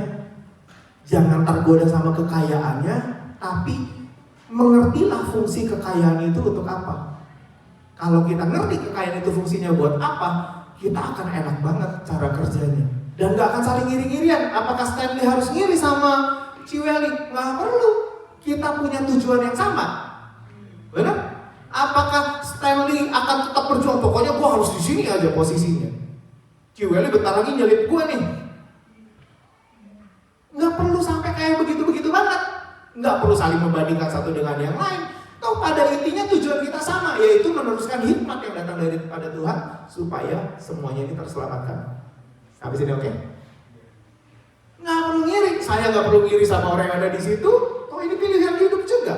jangan tergoda sama kekayaannya, tapi mengertilah fungsi kekayaan itu untuk apa. Kalau kita ngerti kekayaan itu fungsinya buat apa, kita akan enak banget cara kerjanya. Dan gak akan saling ngiri-ngirian. Apakah Stanley harus ngiri sama Ciweli? Gak perlu. Kita punya tujuan yang sama. Benar? Apakah Stanley akan tetap berjuang? Pokoknya gue harus di sini aja posisinya. Ciweli bentar lagi nyelip gue nih. Nggak perlu sampai kayak begitu-begitu banget. Nggak perlu saling membandingkan satu dengan yang lain. Toh pada intinya tujuan kita sama, yaitu meneruskan hikmat yang datang daripada Tuhan supaya semuanya ini terselamatkan. Sampai sini oke? Nggak perlu ngiri. Saya nggak perlu ngiri sama orang yang ada di situ. Toh ini pilihan hidup juga.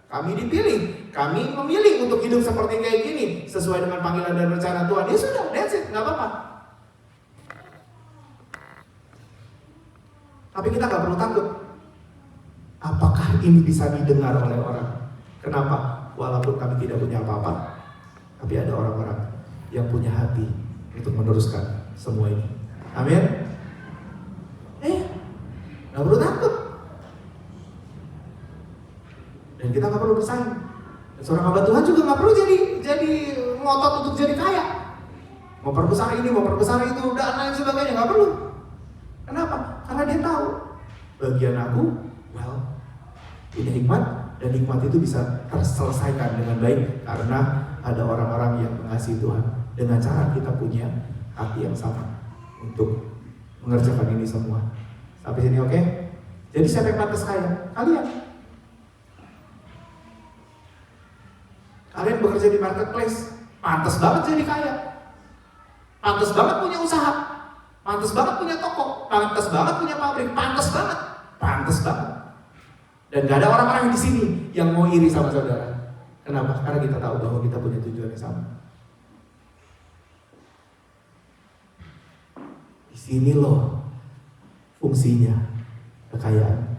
Kami dipilih, kami memilih untuk hidup seperti kayak gini sesuai dengan panggilan dan rencana Tuhan. Ya sudah, that's it, nggak apa-apa. Tapi kita nggak perlu takut. Apakah ini bisa didengar oleh orang? Kenapa? walaupun kami tidak punya apa-apa, tapi ada orang-orang yang punya hati untuk meneruskan semua ini. Amin. Nggak perlu takut. Dan kita nggak perlu bersaing. Dan seorang hamba Tuhan juga nggak perlu jadi ngotot untuk jadi kaya. Mau perbesar ini, mau perbesar itu, dan lain sebagainya, nggak perlu. Kenapa? Karena dia tahu bagian aku, punya hikmat, dan hikmat itu bisa terselesaikan dengan baik karena ada orang-orang yang mengasihi Tuhan dengan cara kita punya hati yang sama untuk mengerjakan ini semua. Sampai sini oke? Jadi siapa yang pantas kaya? Kalian bekerja di marketplace, pantas banget jadi kaya. Pantas banget punya usaha. Pantas banget punya toko. Pantas banget punya pabrik. Pantas banget. Dan gak ada orang-orang di sini yang mau iri sama saudara. Kenapa? Karena kita tahu bahwa kita punya tujuan yang sama. Di sini loh fungsinya kekayaan.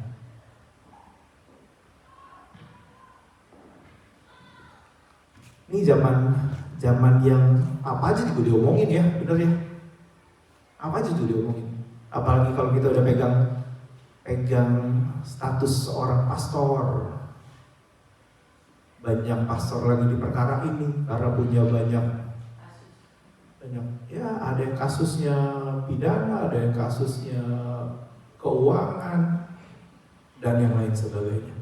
Ini zaman yang apa aja juga diomongin ya, bener ya? Apa aja juga diomongin. Apalagi kalau kita udah pegang status seorang pastor. Banyak pastor lagi di perkara ini karena punya banyak ya, ada yang kasusnya pidana, ada yang kasusnya keuangan, dan yang lain sebagainya.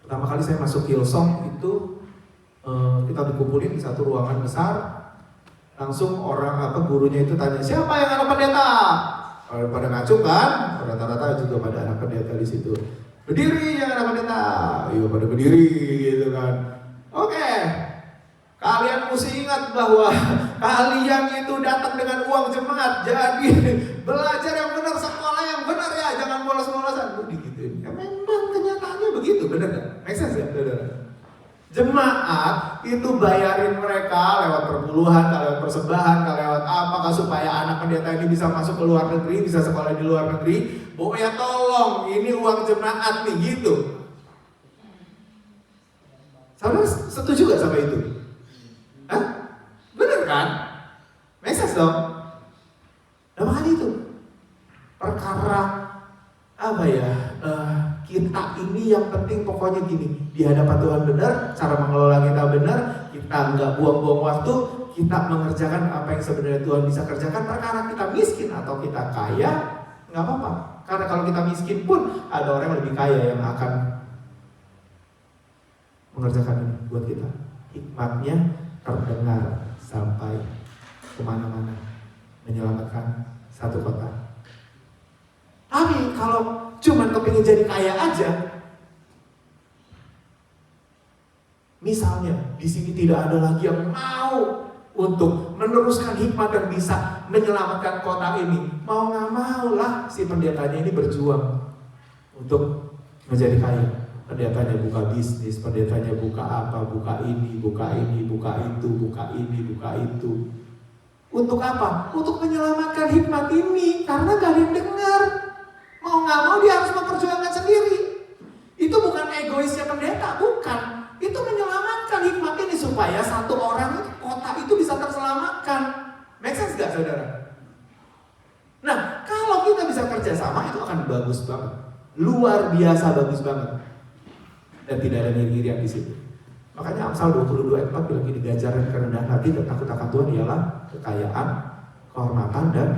Pertama kali saya masuk Hillsong itu kita dikumpulin di satu ruangan besar. Langsung gurunya itu tanya, siapa yang anak pendeta? Pada ngacung kan, rata-rata juga pada anak pendeta di situ. Berdiri yang anak pendeta, iya pada berdiri gitu kan. Oke, kalian mesti ingat bahwa kalian itu datang dengan uang jemaat, jadi belajar yang benar, sekolah yang benar ya, jangan bolos-bolosan. Digituin. Ya memang kenyataannya begitu, benar nggak? Make sense ya, saudara? Jemaat itu bayarin mereka lewat perpuluhan, lewat persembahan, lewat apakah supaya anak pendeta ini bisa masuk ke luar negeri, bisa sekolah di luar negeri. Oh ya tolong, ini uang jemaat nih gitu. Saudara setuju gak sama itu? Hah? Bener kan? Mesej dong. Nah makanya itu perkara apa ya? Kita ini yang penting pokoknya gini, di hadapan Tuhan benar, cara mengelola kita benar, kita nggak buang-buang waktu, kita mengerjakan apa yang sebenarnya Tuhan bisa kerjakan. Perkara kita miskin atau kita kaya, nggak apa-apa. Karena kalau kita miskin pun ada orang yang lebih kaya yang akan mengerjakan ini buat kita. Hikmatnya terdengar sampai kemana-mana, menyelamatkan satu kota. Tapi kalau cuman kepingin jadi kaya aja, misalnya di sini tidak ada lagi yang mau untuk meneruskan hikmat dan bisa menyelamatkan kota ini, mau nggak mau lah si pendetanya ini berjuang untuk menjadi kaya. Pendetanya buka bisnis, pendetanya buka apa, buka ini, buka itu, buka ini, buka itu. Untuk apa? Untuk menyelamatkan hikmat ini, karena gak ada yang dengar. Mau nggak mau dia harus memperjuangkan sendiri. Itu bukan egoisnya pendeta, bukan. Itu menyelamatkan hikmat ini supaya satu orang kota itu bisa terselamatkan. Make sense gak saudara? Nah, kalau kita bisa kerja sama itu akan bagus banget. Luar biasa bagus banget. Dan tidak ada ngiri-ngirian di situ. Makanya Amsal 22 ayat 4 bilang gini, ganjaran kerendahan hati dan takut akan Tuhan ialah kekayaan, kehormatan, dan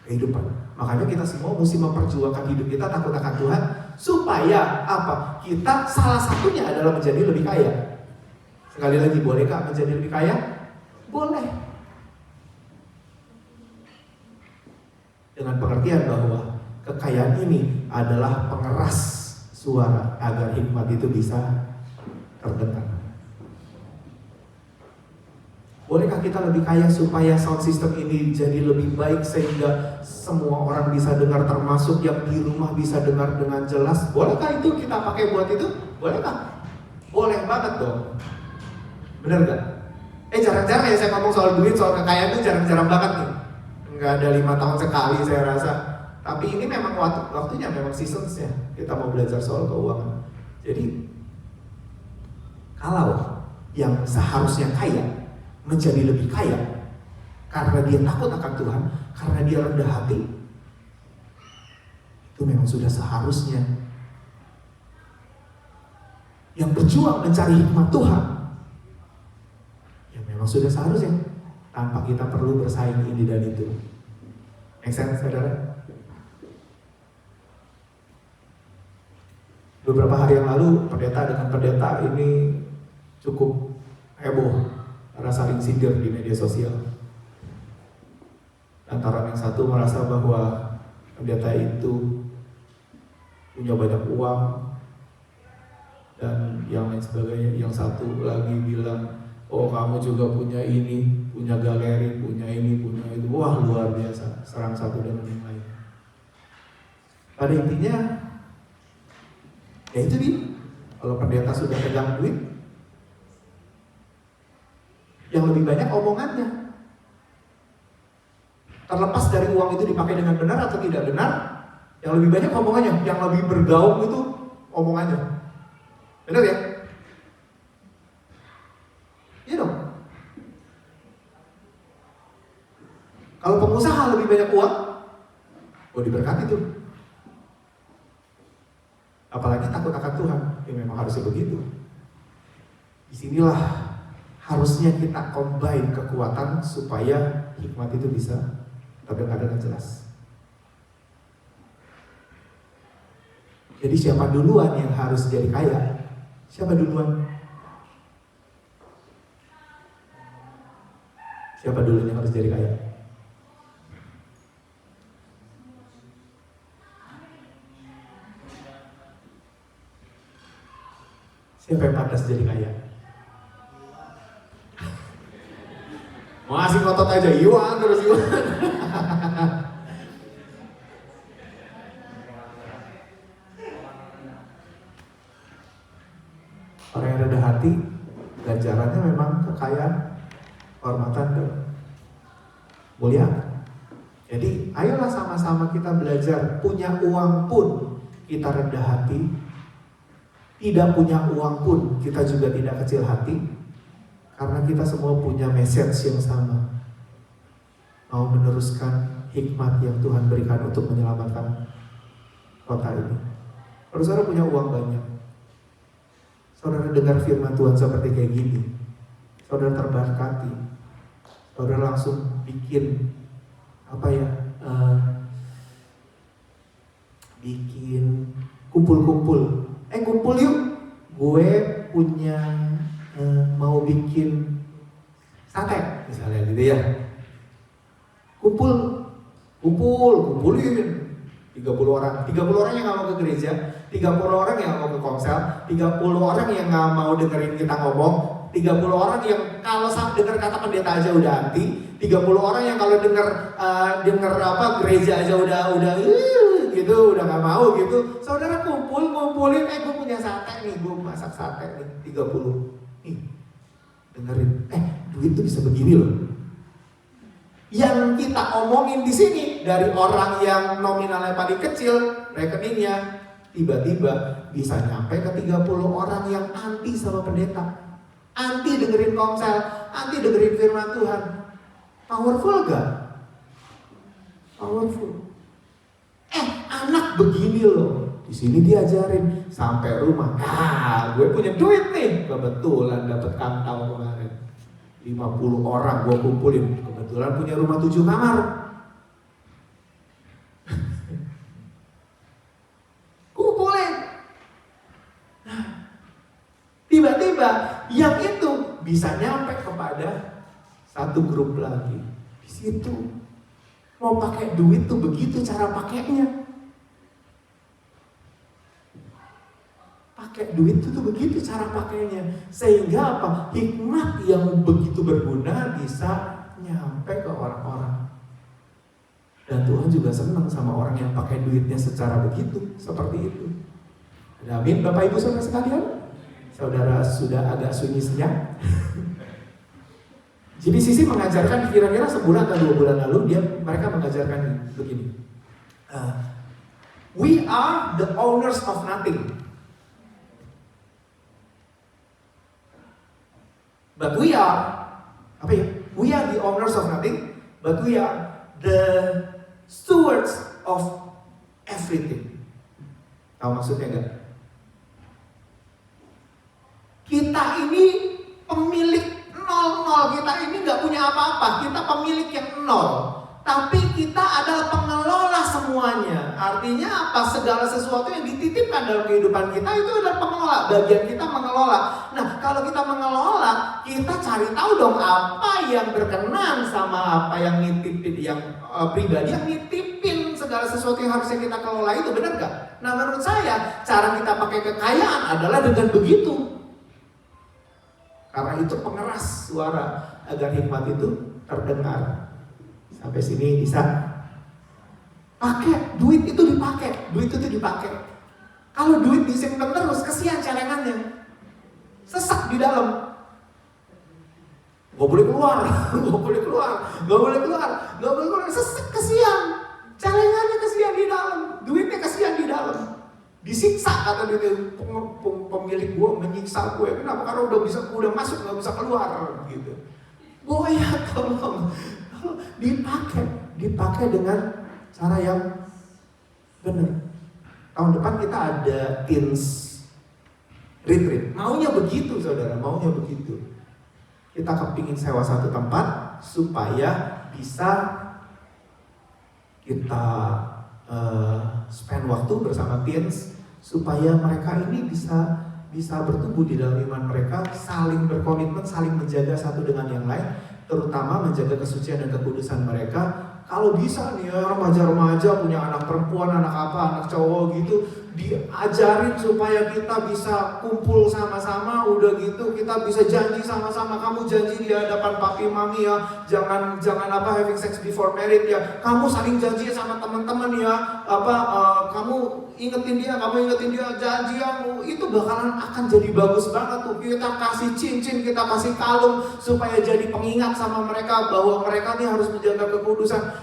kehidupan. Makanya kita semua mesti memperjuangkan hidup kita takut akan Tuhan supaya apa? Kita salah satunya adalah menjadi lebih kaya. Sekali lagi, bolehkah menjadi lebih kaya? Boleh. Dengan pengertian bahwa kekayaan ini adalah pengeras suara agar hikmat itu bisa terdengar. Bolehkah kita lebih kaya supaya sound system ini jadi lebih baik sehingga semua orang bisa dengar, termasuk yang di rumah bisa dengar dengan jelas? Bolehkah itu kita pakai buat itu? Bolehkah? Boleh banget dong. Bener gak? Jarang-jarang ya saya ngomong soal duit, soal kekayaan itu jarang-jarang banget nih. Nggak ada 5 tahun sekali saya rasa. Tapi ini memang waktunya, memang seasons ya. Kita mau belajar soal keuangan. Jadi Kalau yang seharusnya kaya menjadi lebih kaya karena dia takut akan Tuhan, karena dia rendah hati, itu memang sudah seharusnya. Yang berjuang mencari hikmat Tuhan, ya memang sudah seharusnya, tanpa kita perlu bersaing ini dan itu. Make sense, saudara? Beberapa hari yang lalu, pendeta dengan pendeta ini cukup heboh karena saling sindir di media sosial. Antara yang satu merasa bahwa pendeta itu punya banyak uang, dan yang lain sebagainya. Yang satu lagi bilang, oh kamu juga punya ini, punya galeri, punya ini, punya itu. Wah, luar biasa, serang satu dengan yang lain. Pada intinya, ya itu dia. Kalau pendeta sudah pegang duit, yang lebih banyak omongannya. Terlepas dari uang itu dipakai dengan benar atau tidak benar, yang lebih banyak omongannya, yang lebih bergaung itu omongannya. Benar ya? Iya dong. Kalau pengusaha lebih banyak uang, oh diberkati tuh. Apalagi takut akan Tuhan, ya memang harusnya begitu. Disinilah harusnya kita combine kekuatan supaya hikmat itu bisa terdengar dengan jelas. Jadi siapa duluan yang harus jadi kaya? Siapa duluan? Siapa duluan yang harus jadi kaya? Siapa yang pantas jadi kaya? Masih ngotot aja, Iwan terus Iwan. Orang yang rendah hati, ganjarannya memang kekayaan, kehormatan, dan mulia. Jadi ayolah sama-sama kita belajar. Punya uang pun kita rendah hati, tidak punya uang pun kita juga tidak kecil hati, karena kita semua punya message yang sama, mau meneruskan hikmat yang Tuhan berikan untuk menyelamatkan kota ini. Kalau saudara punya uang banyak, saudara dengar firman Tuhan seperti kayak gini, saudara terberkati, saudara langsung bikin bikin kumpul yuk, gue punya mau bikin sate misalnya gitu ya. Kumpulin 30 orang yang gak mau ke gereja, 30 orang yang mau ke komsel, 30 orang yang gak mau dengerin kita ngomong, 30 orang yang kalau dengar kata pendeta aja udah anti, 30 orang yang kalau dengar gereja aja udah gitu, udah gak mau gitu. Saudara kumpulin, gue punya sate nih, gue masak sate nih, 30. Nih, dengerin, duit tuh bisa begini loh. Yang kita omongin di sini dari orang yang nominalnya paling kecil rekeningnya, tiba-tiba bisa nyampe ke 30 orang yang anti sama pendeta, anti dengerin komsel, anti dengerin firman Tuhan. Powerful gak? Powerful. Anak begini loh, di sini diajarin sampai rumah. Gue punya duit nih, kebetulan dapat kantau kemarin. 50 orang gue kumpulin, kebetulan punya rumah 7 kamar. Kumpulin. Tiba-tiba yang itu bisa nyampe kepada satu grup lagi. Di situ mau pakai duit tuh begitu cara pakainya. Pakai duit itu tuh begitu cara pakainya, sehingga apa? Hikmat yang begitu berguna bisa nyampe ke orang-orang. Dan Tuhan juga senang sama orang yang pakai duitnya secara begitu, seperti itu. Amin, Bapak Ibu saudara sekalian. Saudara sudah agak sunyi senyap. Jadi Sisi mengajarkan kira-kira sebulan atau 2 bulan lalu mereka mengajarkan begini. We are the owners of nothing. But we are, apa ya? We are the owners of nothing, but we are the stewards of everything. Tahu maksudnya enggak? Kita ini pemilik nol, kita ini nggak punya apa-apa, kita pemilik yang nol. Tapi kita adalah pengelola semuanya. Artinya apa? Segala sesuatu yang dititipkan dalam kehidupan kita itu adalah pengelola. Bagian kita mengelola. Nah, kalau kita mengelola, kita cari tahu dong apa yang berkenan sama apa yang nitipin, yang pribadi yang nitipin segala sesuatu yang harusnya kita kelola itu, benar gak? Nah, menurut saya cara kita pakai kekayaan adalah dengan begitu. Karena itu pengeras suara agar hikmat itu terdengar. Sampai sini bisa pakai duit itu dipakai. Kalau duit disimpan terus, kesian celengannya, sesak di dalam. Gak boleh keluar, sesak, kesian. Celengannya kesian di dalam, duitnya kesian di dalam. Disiksa kata dia, pemilik gua menyiksa gue. Kenapa? Karena udah masuk nggak bisa keluar gitu. Oh ya tolong, dipakai dengan cara yang benar. Tahun depan kita ada teens retreat. Maunya begitu saudara, maunya begitu. Kita kepingin sewa satu tempat supaya bisa kita spend waktu bersama teens supaya mereka ini bisa bertumbuh di dalam iman mereka, saling berkomitmen, saling menjaga satu dengan yang lain, terutama menjaga kesucian dan kekudusan mereka. Kalau bisa nih ya, remaja-remaja punya anak perempuan, anak apa, anak cowok gitu, diajarin supaya kita bisa kumpul sama-sama, udah gitu kita bisa janji sama-sama. Kamu janji di hadapan papi mami ya, jangan apa having sex before married ya. Kamu saling janji sama teman-teman ya, kamu ingetin dia, janji kamu itu bakalan akan jadi bagus banget tuh. Kita kasih cincin, kita kasih kalung supaya jadi pengingat sama mereka bahwa mereka nih harus menjaga kekudusan.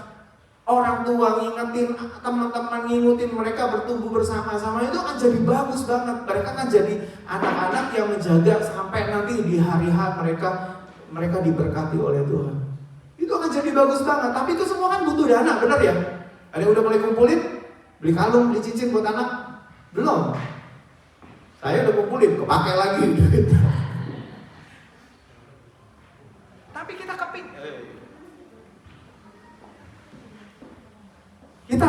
Orang tua ngingetin, teman-teman ngingetin mereka bertumbuh bersama-sama, itu akan jadi bagus banget. Mereka akan jadi anak-anak yang menjaga sampai nanti di hari H mereka diberkati oleh Tuhan. Itu akan jadi bagus banget. Tapi itu semua kan butuh dana, benar ya? Ada yang udah mulai kumpulin? Beli kalung, beli cincin buat anak? Belum. Saya udah kumpulin, kepake lagi duit. Tapi kita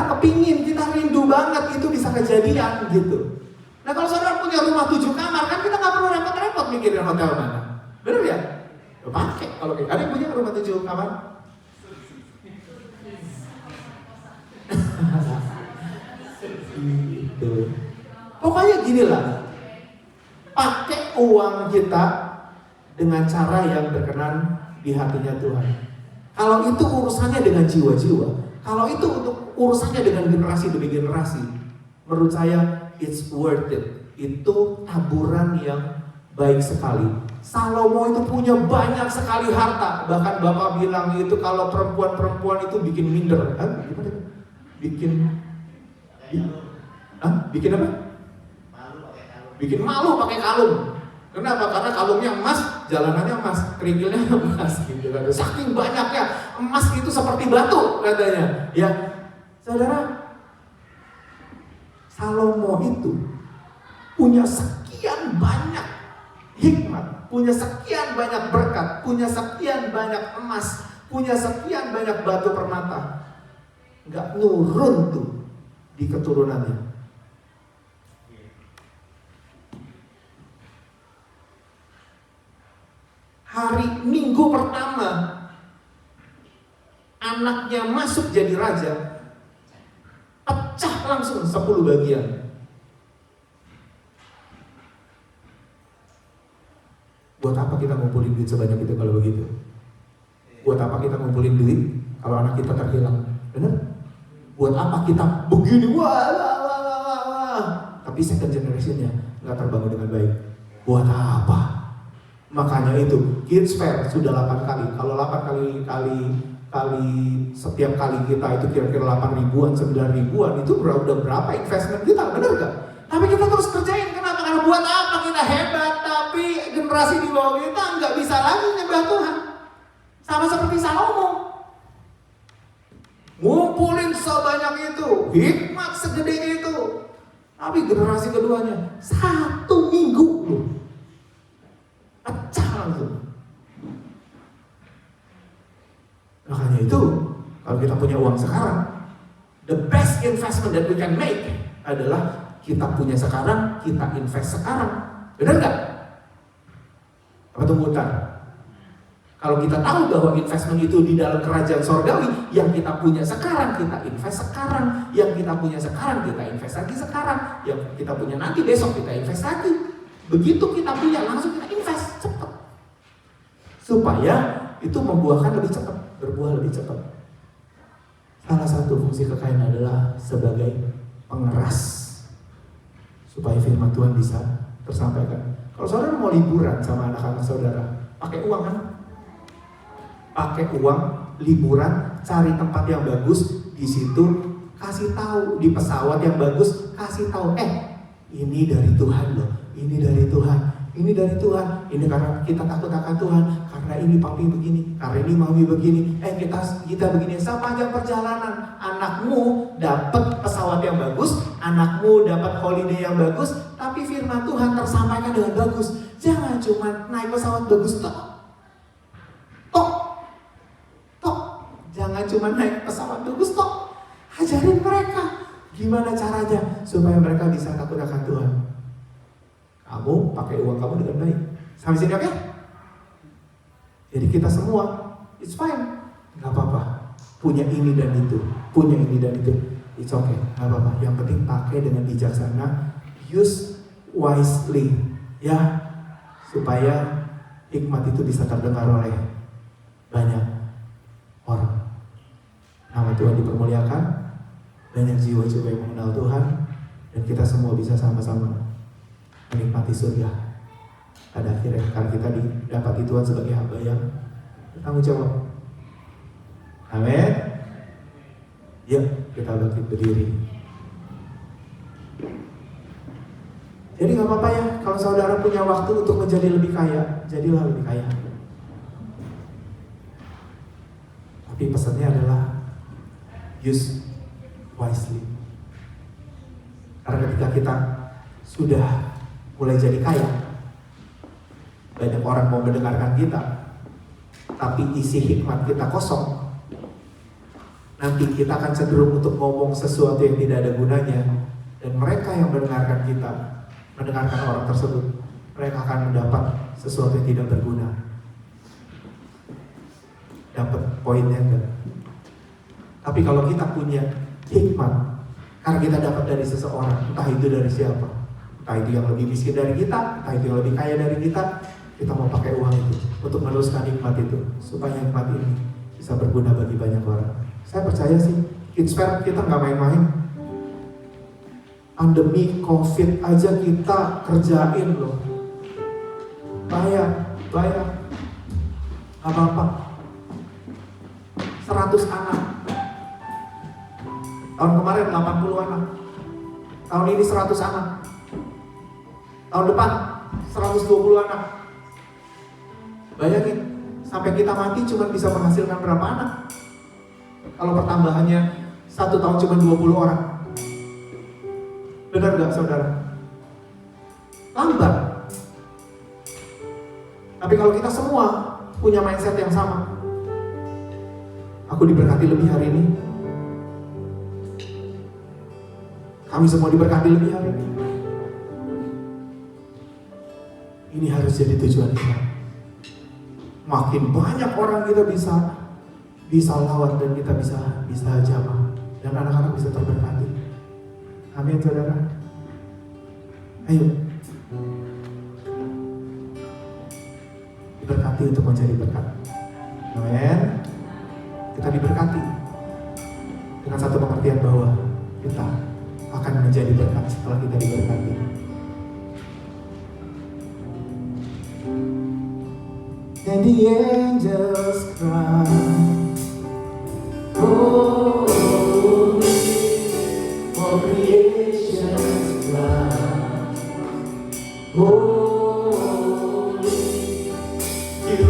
kepingin, kita rindu banget itu bisa kejadian gitu. Nah kalau saudara punya rumah 7 kamar, kan kita gak perlu repot-repot mikirin hotel mana. Bener ya? Pakai kalau ada yang punya rumah 7 kamar? Gitu. Pokoknya gini lah, pakai uang kita dengan cara yang berkenan di hatinya Tuhan. Kalau itu urusannya dengan jiwa-jiwa, kalau itu untuk urusannya dengan generasi demi generasi, menurut saya it's worth it. Itu taburan yang baik sekali. Salomo itu punya banyak sekali harta. Bahkan Bapak bilang itu kalau perempuan-perempuan itu bikin minder. Gimana? Bikin apa? Bikin malu pakai kalung. Kenapa? Karena kalungnya emas, jalanannya emas, kerikilnya emas gitu kan. Saking banyaknya emas itu seperti batu katanya. Ya, saudara, Salomo itu punya sekian banyak hikmat, punya sekian banyak berkat, punya sekian banyak emas, punya sekian banyak batu permata. Nggak nurun tuh di keturunannya. Hari Minggu pertama anaknya masuk jadi raja, pecah langsung 10 bagian. Buat apa kita ngumpulin duit sebanyak itu kalau begitu? Buat apa kita ngumpulin duit kalau anak kita terhilang? Bener? Buat apa kita begini? Wah. Tapi second generation-nya nggak terbangun dengan baik. Buat apa? Makanya itu Kids Fair sudah 8 kali. Kalau 8 kali setiap kali kita itu kira-kira 8 ribuan, 9 ribuan, itu udah berapa investment kita, bener gak? Tapi kita terus kerjain, kenapa? Karena buat apa kita hebat, tapi generasi di bawah kita nggak bisa bisa lagi nyembah Tuhan. Sama seperti Salomo. Ngumpulin sebanyak itu, hikmat segede itu. Tapi generasi keduanya 1 minggu loh, pecah langsung. Makanya itu, kalau kita punya uang sekarang, the best investment that we can make adalah kita punya sekarang, kita invest sekarang. Benar nggak? Apa tunggu bentar? Kalau kita tahu bahwa investment itu di dalam kerajaan sorgawi, yang kita punya sekarang, kita invest sekarang. Yang kita punya sekarang, kita invest lagi sekarang. Yang kita punya nanti, besok kita invest lagi. Begitu kita punya, langsung kita invest, cepat. Supaya itu membuahkan lebih cepat, berbuah lebih cepat. Salah satu fungsi kekayaan adalah sebagai pengeras. Supaya firman Tuhan bisa tersampaikan. Kalau saudara mau liburan sama anak-anak saudara, pakai uang kan? Pakai uang, liburan, cari tempat yang bagus, di situ kasih tahu, di pesawat yang bagus kasih tahu, ini dari Tuhan loh, ini dari Tuhan, ini dari Tuhan, ini karena kita takut akan Tuhan, karena ini papi begini, karena ini mami begini, kita begini. Sepanjang perjalanan anakmu dapat pesawat yang bagus, anakmu dapat holiday yang bagus, tapi firman Tuhan tersampaikan dengan bagus. Jangan cuma naik pesawat bagus jangan cuma naik pesawat bagus toh. Ajarin mereka gimana caranya supaya mereka bisa takut akan Tuhan. Kamu pakai uang kamu dengan baik. Sampai sini oke? Jadi kita semua, it's fine, nggak apa-apa. Punya ini dan itu, punya ini dan itu, it's okay, nggak apa-apa. Yang penting pakai dengan bijaksana, use wisely, ya, supaya hikmat itu bisa terdengar oleh banyak orang. Nama Tuhan dipermuliakan, banyak jiwa-jiwa yang mengenal Tuhan, dan kita semua bisa sama-sama menikmati surga pada akhirnya, karena kita didapati Tuhan sebagai hamba yang bertanggung jawab. Amin. Yuk kita bangkit berdiri. Jadi gak apa-apa ya, kalau saudara punya waktu untuk menjadi lebih kaya, jadilah lebih kaya. Tapi pesannya adalah use wisely. Karena ketika kita sudah mulai jadi kaya, banyak orang mau mendengarkan kita, tapi isi hikmat kita kosong. Nanti kita akan cenderung untuk ngomong sesuatu yang tidak ada gunanya, dan mereka yang mendengarkan kita, mendengarkan orang tersebut, mereka akan mendapat sesuatu yang tidak berguna. Dapat poinnya enggak? Tapi kalau kita punya hikmat, karena kita dapat dari seseorang, entah itu dari siapa, entah itu yang lebih miskin dari kita, entah itu yang lebih kaya dari kita mau pakai uang itu untuk meneruskan hikmat itu, supaya hikmat ini bisa berguna bagi banyak orang. Saya percaya sih, Kids Fair kita nggak main-main. Pandemi COVID aja kita kerjain loh. Bayar, apa-apa. 100 anak. Tahun kemarin 80 anak. Tahun ini 100 anak. Tahun depan 120 anak. Bayangin, sampai kita mati cuma bisa menghasilkan berapa anak? Kalau pertambahannya 1 tahun cuma 20 orang. Benar gak saudara? Lambat. Tapi kalau kita semua punya mindset yang sama, aku diberkati lebih hari ini, kami semua diberkati lebih hari ini, ini harus jadi tujuan kita. Makin banyak orang kita bisa lawan, dan kita bisa jamah, dan anak-anak bisa terberkati. Amin saudara. Ayo diberkati untuk menjadi berkat. Amin. Kita diberkati dengan satu pengertian bahwa kita akan menjadi berkat setelah kita diberkati. And the angels cry, holy, for creation's cry, holy, you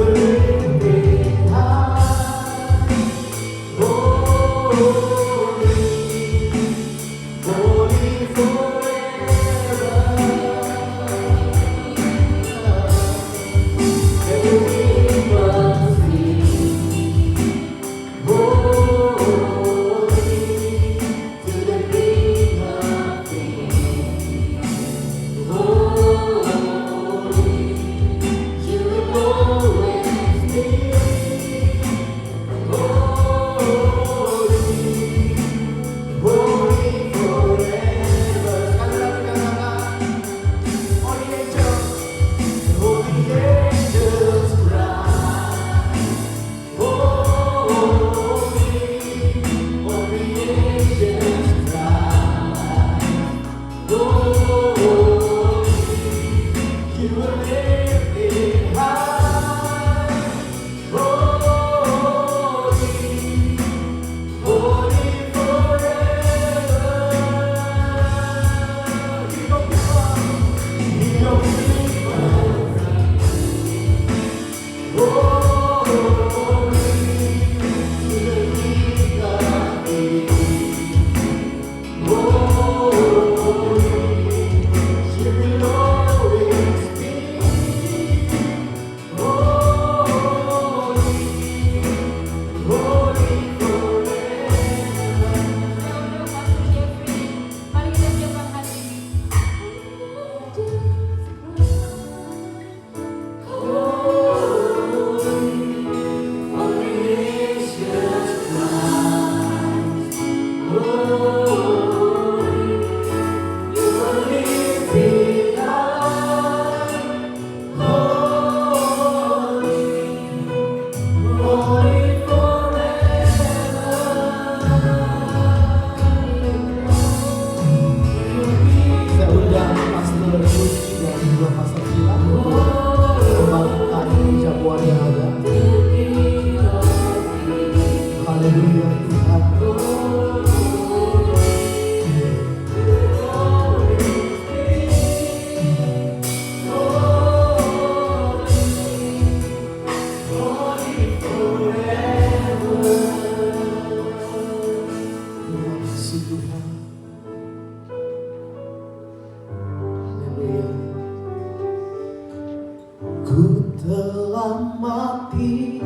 Ku telah mati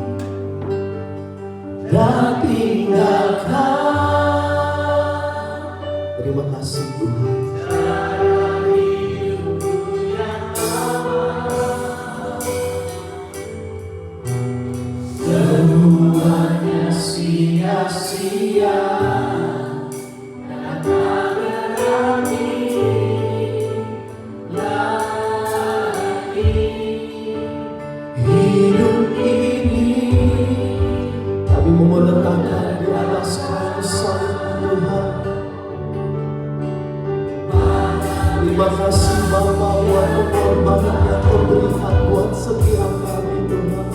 dan tinggalkan. Terima kasih Tuhan. Semuanya sia-sia dan tak berarti lagi hidup ini. Kami mau meletakkan di atas kayu salib Tuhan. Terima kasih Bapa buat pengorbanan yang Kau berikan buat setiap kami Tuhan.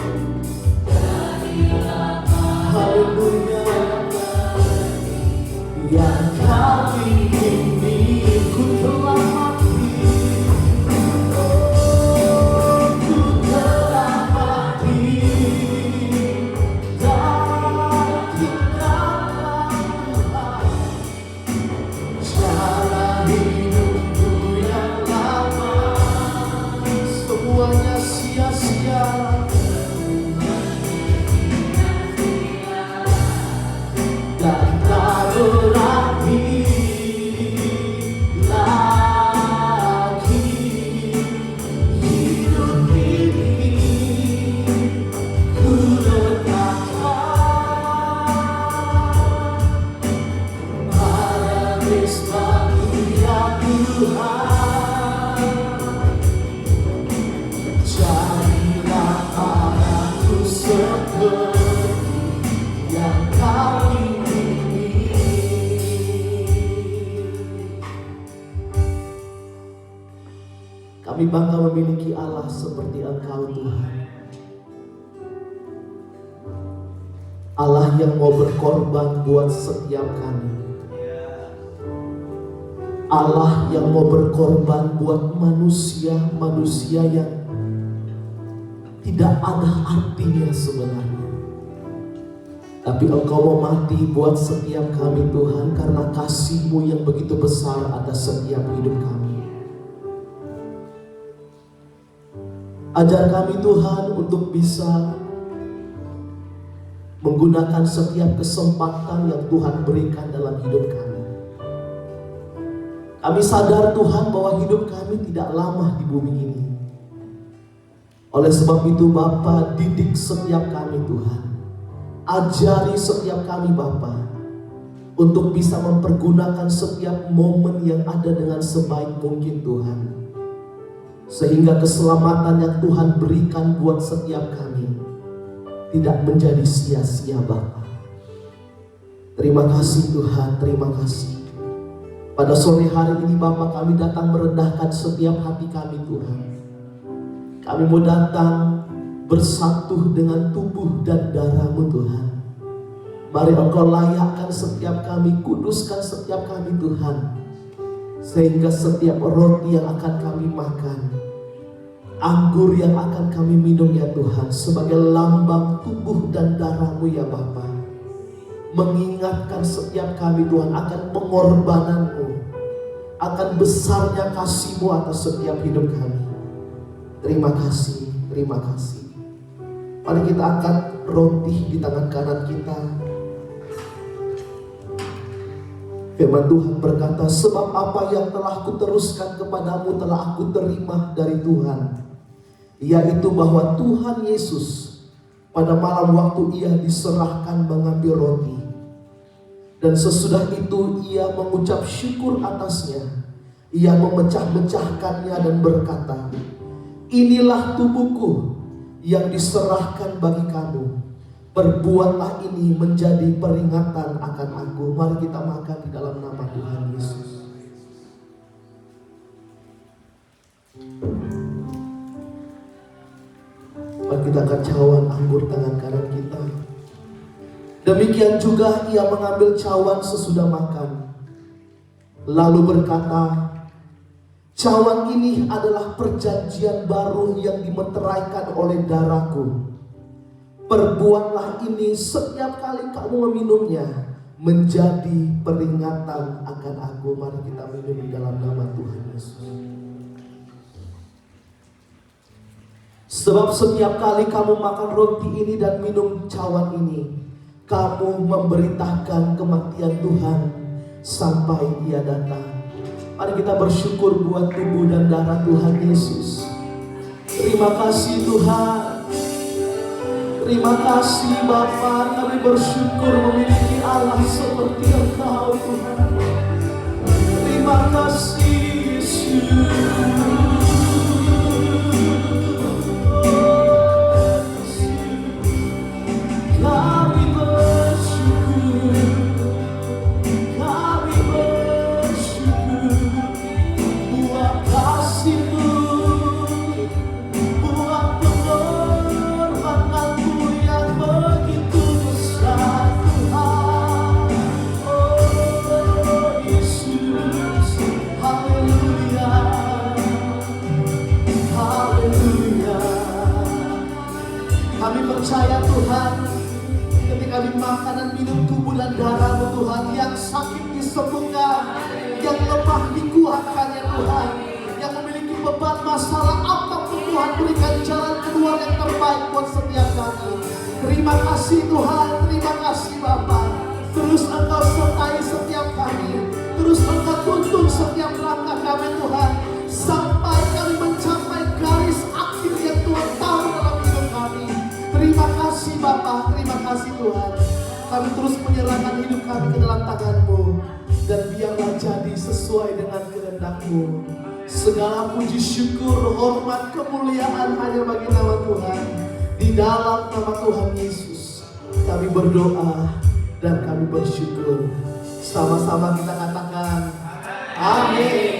Haleluya. Yang kali ini ku telah mati. Ku telah mati dan tinggalkan jalan hidupku yang lama. Semuanya sia-sia. Dan tak berarti lagi hidup ini. Ku letakkan pada Kristus ya Tuhan. Jadilah padaku seperti yang Kau ingini. Kami bangga memiliki Allah seperti Engkau Tuhan. Allah yang mau berkorban buat setiap kami. Allah yang mau berkorban buat manusia-manusia yang tidak ada artinya sebenarnya. Tapi Engkau mau mati buat setiap kami Tuhan, karena kasih-Mu yang begitu besar atas setiap hidup kami. Ajar kami Tuhan untuk bisa menggunakan setiap kesempatan yang Tuhan berikan dalam hidup kami. Kami sadar Tuhan bahwa hidup kami tidak lama di bumi ini. Oleh sebab itu Bapa, didik setiap kami Tuhan. Ajari setiap kami Bapa untuk bisa mempergunakan setiap momen yang ada dengan sebaik mungkin Tuhan. Sehingga keselamatan yang Tuhan berikan buat setiap kami tidak menjadi sia-sia Bapa. Terima kasih Tuhan, terima kasih. Pada sore hari ini Bapa, kami datang merendahkan setiap hati kami Tuhan. Kami mau datang bersatu dengan tubuh dan darah-Mu Tuhan. Mari Engkau layakkan setiap kami, kuduskan setiap kami Tuhan. Sehingga setiap roti yang akan kami makan, anggur yang akan kami minum ya Tuhan, sebagai lambang tubuh dan darah-Mu ya Bapa, mengingatkan setiap kami Tuhan akan pengorbanan-Mu, akan besarnya kasih-Mu atas setiap hidup kami. Terima kasih, terima kasih. Mari kita angkat roti di tangan kanan kita. Firman Tuhan berkata, sebab apa yang telah kuteruskan kepadamu telah aku terima dari Tuhan, yaitu bahwa Tuhan Yesus pada malam waktu Ia diserahkan mengambil roti, dan sesudah itu Ia mengucap syukur atasnya. Ia memecah-mecahkannya dan berkata, inilah tubuhku yang diserahkan bagi kamu. Perbuatlah ini menjadi peringatan akan aku. Mari kita makan di dalam nama Tuhan Yesus. Mari kita angkat cawan anggur tangan kanan kita. Demikian juga Ia mengambil cawan sesudah makan, lalu berkata, cawan ini adalah perjanjian baru yang dimeteraikan oleh darahku. Perbuatlah ini setiap kali kamu meminumnya menjadi peringatan akan aku. Mari kita minum di dalam nama Tuhan Yesus. Sebab setiap kali kamu makan roti ini dan minum cawan ini, kamu memberitakan kematian Tuhan sampai Ia datang. Mari kita bersyukur buat tubuh dan darah Tuhan Yesus. Terima kasih Tuhan. Terima kasih Bapa, kami bersyukur memiliki Allah seperti Engkau Tuhan. Terima kasih Yesus. Kami bersyukur, kami bersyukur buat kasih-Mu, buat pengorbanan-Mu yang begitu besar Tuhan. Oh Yesus, haleluya, haleluya. Kami percaya Tuhan, ketika dimakan dan minum tubuh dan darah-Mu Tuhan, yang sakit disembuhkan, yang lemah dikuatkan ya Tuhan, yang memiliki beban masalah apapun Tuhan, berikan jalan keluar yang terbaik buat setiap kami. Terima kasih Tuhan, terima kasih Bapa. Terus Engkau sertai setiap kami, terus Engkau tuntun setiap langkah kami Tuhan, sampai kami mencapai garis akhir yang Tuhan tahu dalam hidup kami. Terima kasih Bapa, terima kasih Tuhan. Kami terus menyerahkan hidup kami ke dalam tangan-Mu, dan biarlah jadi sesuai dengan kehendak-Mu. Segala puji syukur, hormat, kemuliaan hanya bagi nama Tuhan. Di dalam nama Tuhan Yesus kami berdoa dan kami bersyukur. Sama-sama kita katakan amin.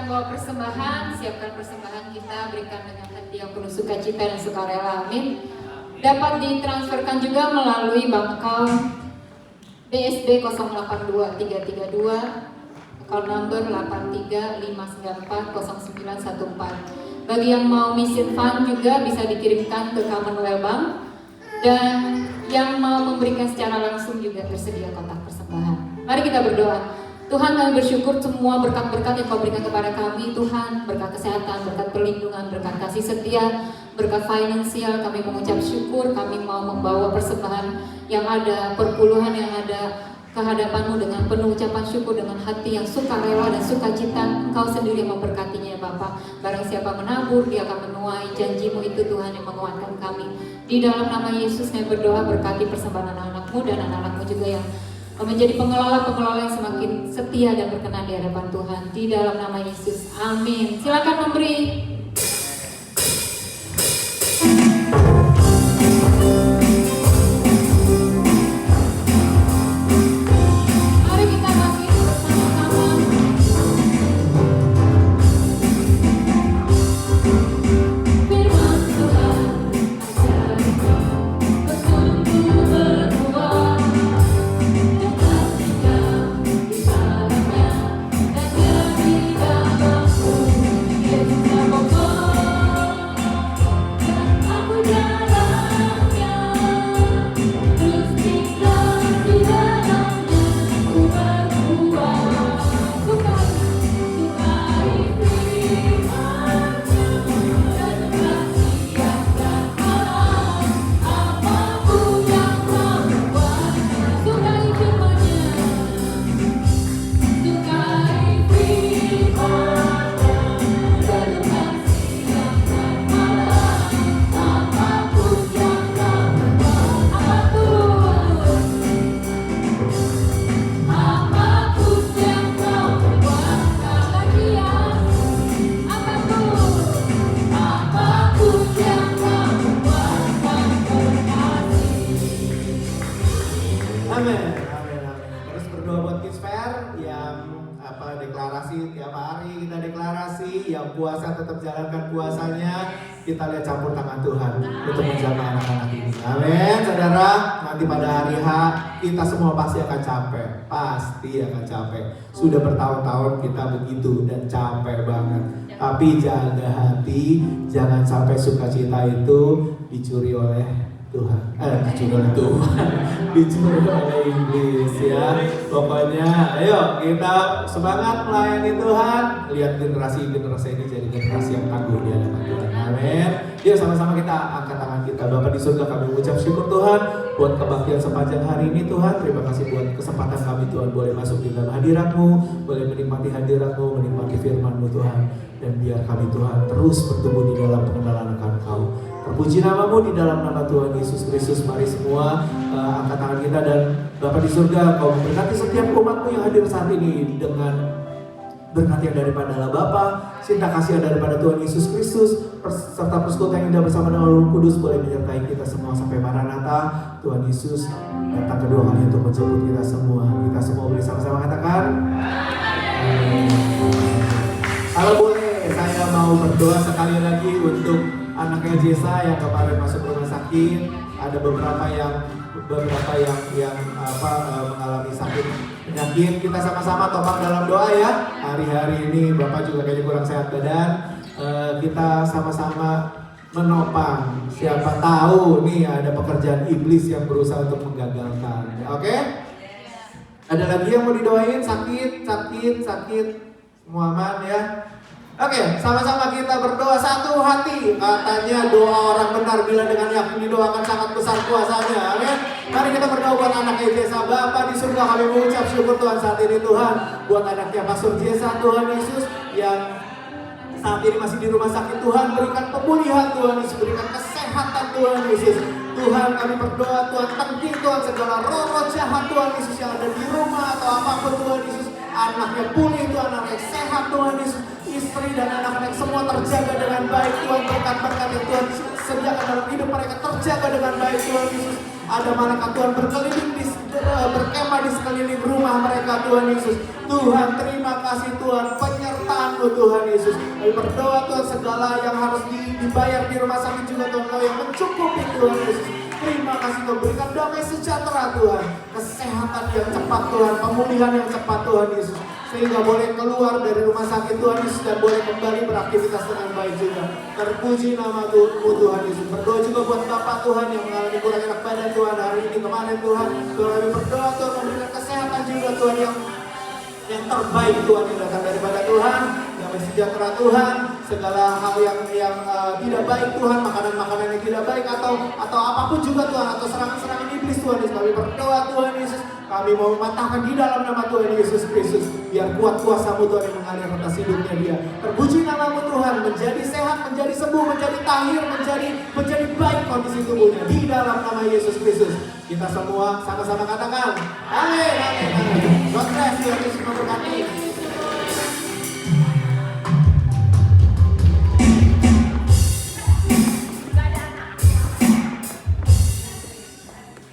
Bawa persembahan, siapkan persembahan kita, berikan dengan hati yang penuh sukacita dan sukarela, amin. Dapat ditransferkan juga melalui bank account BSB 082332, account number 8359400914. Bagi yang mau mission fund juga bisa dikirimkan ke Commonwealth Bank, dan yang mau memberikan secara langsung juga tersedia kotak persembahan. Mari kita berdoa. Tuhan, kami bersyukur semua berkat-berkat yang Kau berikan kepada kami. Tuhan, berkat kesehatan, berkat perlindungan, berkat kasih setia, berkat finansial, kami mengucap syukur. Kami mau membawa persembahan yang ada, perpuluhan yang ada ke hadapan-Mu dengan penuh ucapan syukur, dengan hati yang sukarela dan sukacita. Engkau sendiri yang memberkatinya ya Bapa. Barang siapa menabur, dia akan menuai. Janji-Mu itu Tuhan yang menguatkan kami. Di dalam nama Yesus kami berdoa, berkati persembahan anak-anak-Mu dan anak-anak-Mu juga yang menjadi pengelola-pengelola yang semakin setia dan berkenan di hadapan Tuhan. Di dalam nama Yesus, amin. Silakan memberi. Mari kita bagi bersama-sama. Firman Tuhan ajarkan, bersungguh berbuah. Yang puasa tetap jalankan puasanya. Kita lihat campur tangan Tuhan untuk menjaga anak-anak ini. Amin, saudara. Nanti pada hari H kita semua pasti akan capek, pasti akan capek. Sudah bertahun-tahun kita begitu dan capek banget. Tapi jaga hati, jangan sampai sukacita itu dicuri oleh Tuhan, dicuri oleh Tuhan, dicuri oleh iblis ya. Pokoknya, ayo kita semangat melayani Tuhan. Lihat generasi ini jadi generasi yang tangguh di hadapan Tuhan. Amin. Yuk sama-sama kita angkat tangan kita. Bapa di surga, kami mengucap syukur Tuhan buat kebaktian sepanjang hari ini Tuhan. Terima kasih buat kesempatan kami Tuhan boleh masuk di dalam hadirat-Mu, boleh menikmati hadirat-Mu, menikmati firman-Mu Tuhan. Dan biar kami Tuhan terus bertumbuh di dalam pengenalan akan Kau. Terpuji namamu di dalam nama Tuhan Yesus Kristus. Mari semua angkat tangan kita dan Bapa di surga, Kau memberkati setiap umat-Mu yang hadir saat ini dengan berkat yang daripada Allah Bapa, cinta kasih yang daripada Tuhan Yesus Kristus, serta persekutuan yang indah bersama dengan Roh Kudus boleh menyertai kita semua sampai Maranatha. Tuhan Yesus datang kedua kali untuk menjemput kita semua. Kita semua boleh sama-sama katakan amin. Kalau boleh, saya mau berdoa sekali lagi untuk anaknya Jesa yang kemarin masuk rumah sakit. Ada beberapa yang mengalami sakit penyakit. Kita sama-sama topang dalam doa ya. Hari-hari ini Bapak juga kayaknya kurang sehat badan. Kita sama-sama menopang. Siapa tahu nih ada pekerjaan iblis yang berusaha untuk menggagalkan. Oke? Ada lagi yang mau didoain? Sakit. Semua aman ya? Oke, sama-sama kita berdoa satu hati. Katanya doa orang benar bila dengan yakin didoakan sangat besar kuasanya. Amin. Mari kita berdoa buat anaknya Jesa. Bapa di surga, kami mengucap syukur Tuhan saat ini Tuhan. Buat anaknya Pastor Jesa Tuhan Yesus yang saat ini masih di rumah sakit Tuhan. Berikan pemulihan Tuhan Yesus. Berikan kesehatan Tuhan Yesus. Tuhan kami berdoa Tuhan, tangkih Tuhan segala roh-roh jahat Tuhan Yesus yang ada di rumah atau apapun Tuhan Yesus. Anaknya pulih Tuhan, anaknya sehat Tuhan Yesus. Istri dan anak-anak semua terjaga dengan baik Tuhan. Berkat-berkat yang Tuhan sediakan dalam hidup mereka terjaga dengan baik Tuhan Yesus. Ada malaikat Tuhan berkeliling berkemah di sekeliling rumah mereka Tuhan Yesus. Tuhan terima kasih Tuhan penyertaan-Mu Tuhan Yesus. Kami berdoa Tuhan segala yang harus dibayar di rumah sakit juga Tuhan Kau yang mencukupi Tuhan Yesus. Terima kasih Tuhan, berikan damai sejahtera Tuhan, kesehatan yang cepat Tuhan, pemulihan yang cepat Tuhan Yesus, sehingga boleh keluar dari rumah sakit Tuhan Yesus dan boleh kembali beraktivitas dengan baik juga. Terpuji nama Tuhan Yesus. Berdoa juga buat Bapak Tuhan yang mengalami kurang enak badan Tuhan hari ini kemarin Tuhan. Tuhan kami berdoa Tuhan memberikan kesehatan juga Tuhan yang terbaik Tuhan yang datang daripada Tuhan, damai sejahtera Tuhan, segala hal yang tidak baik Tuhan, makanan-makanan yang tidak baik atau apapun juga Tuhan, atau serangan-serangan iblis Tuhan Yesus. Kami berdoa Tuhan Yesus, kami mau mematahkan di dalam nama Tuhan Yesus Kristus, biar kuat kuasa-Mu Tuhan yang mengalir atas hidupnya dia. Terpuji nama-Mu Tuhan, menjadi sehat, menjadi sembuh, menjadi tahir, menjadi baik kondisi tubuhnya di dalam nama Yesus Kristus. Kita semua sama-sama katakan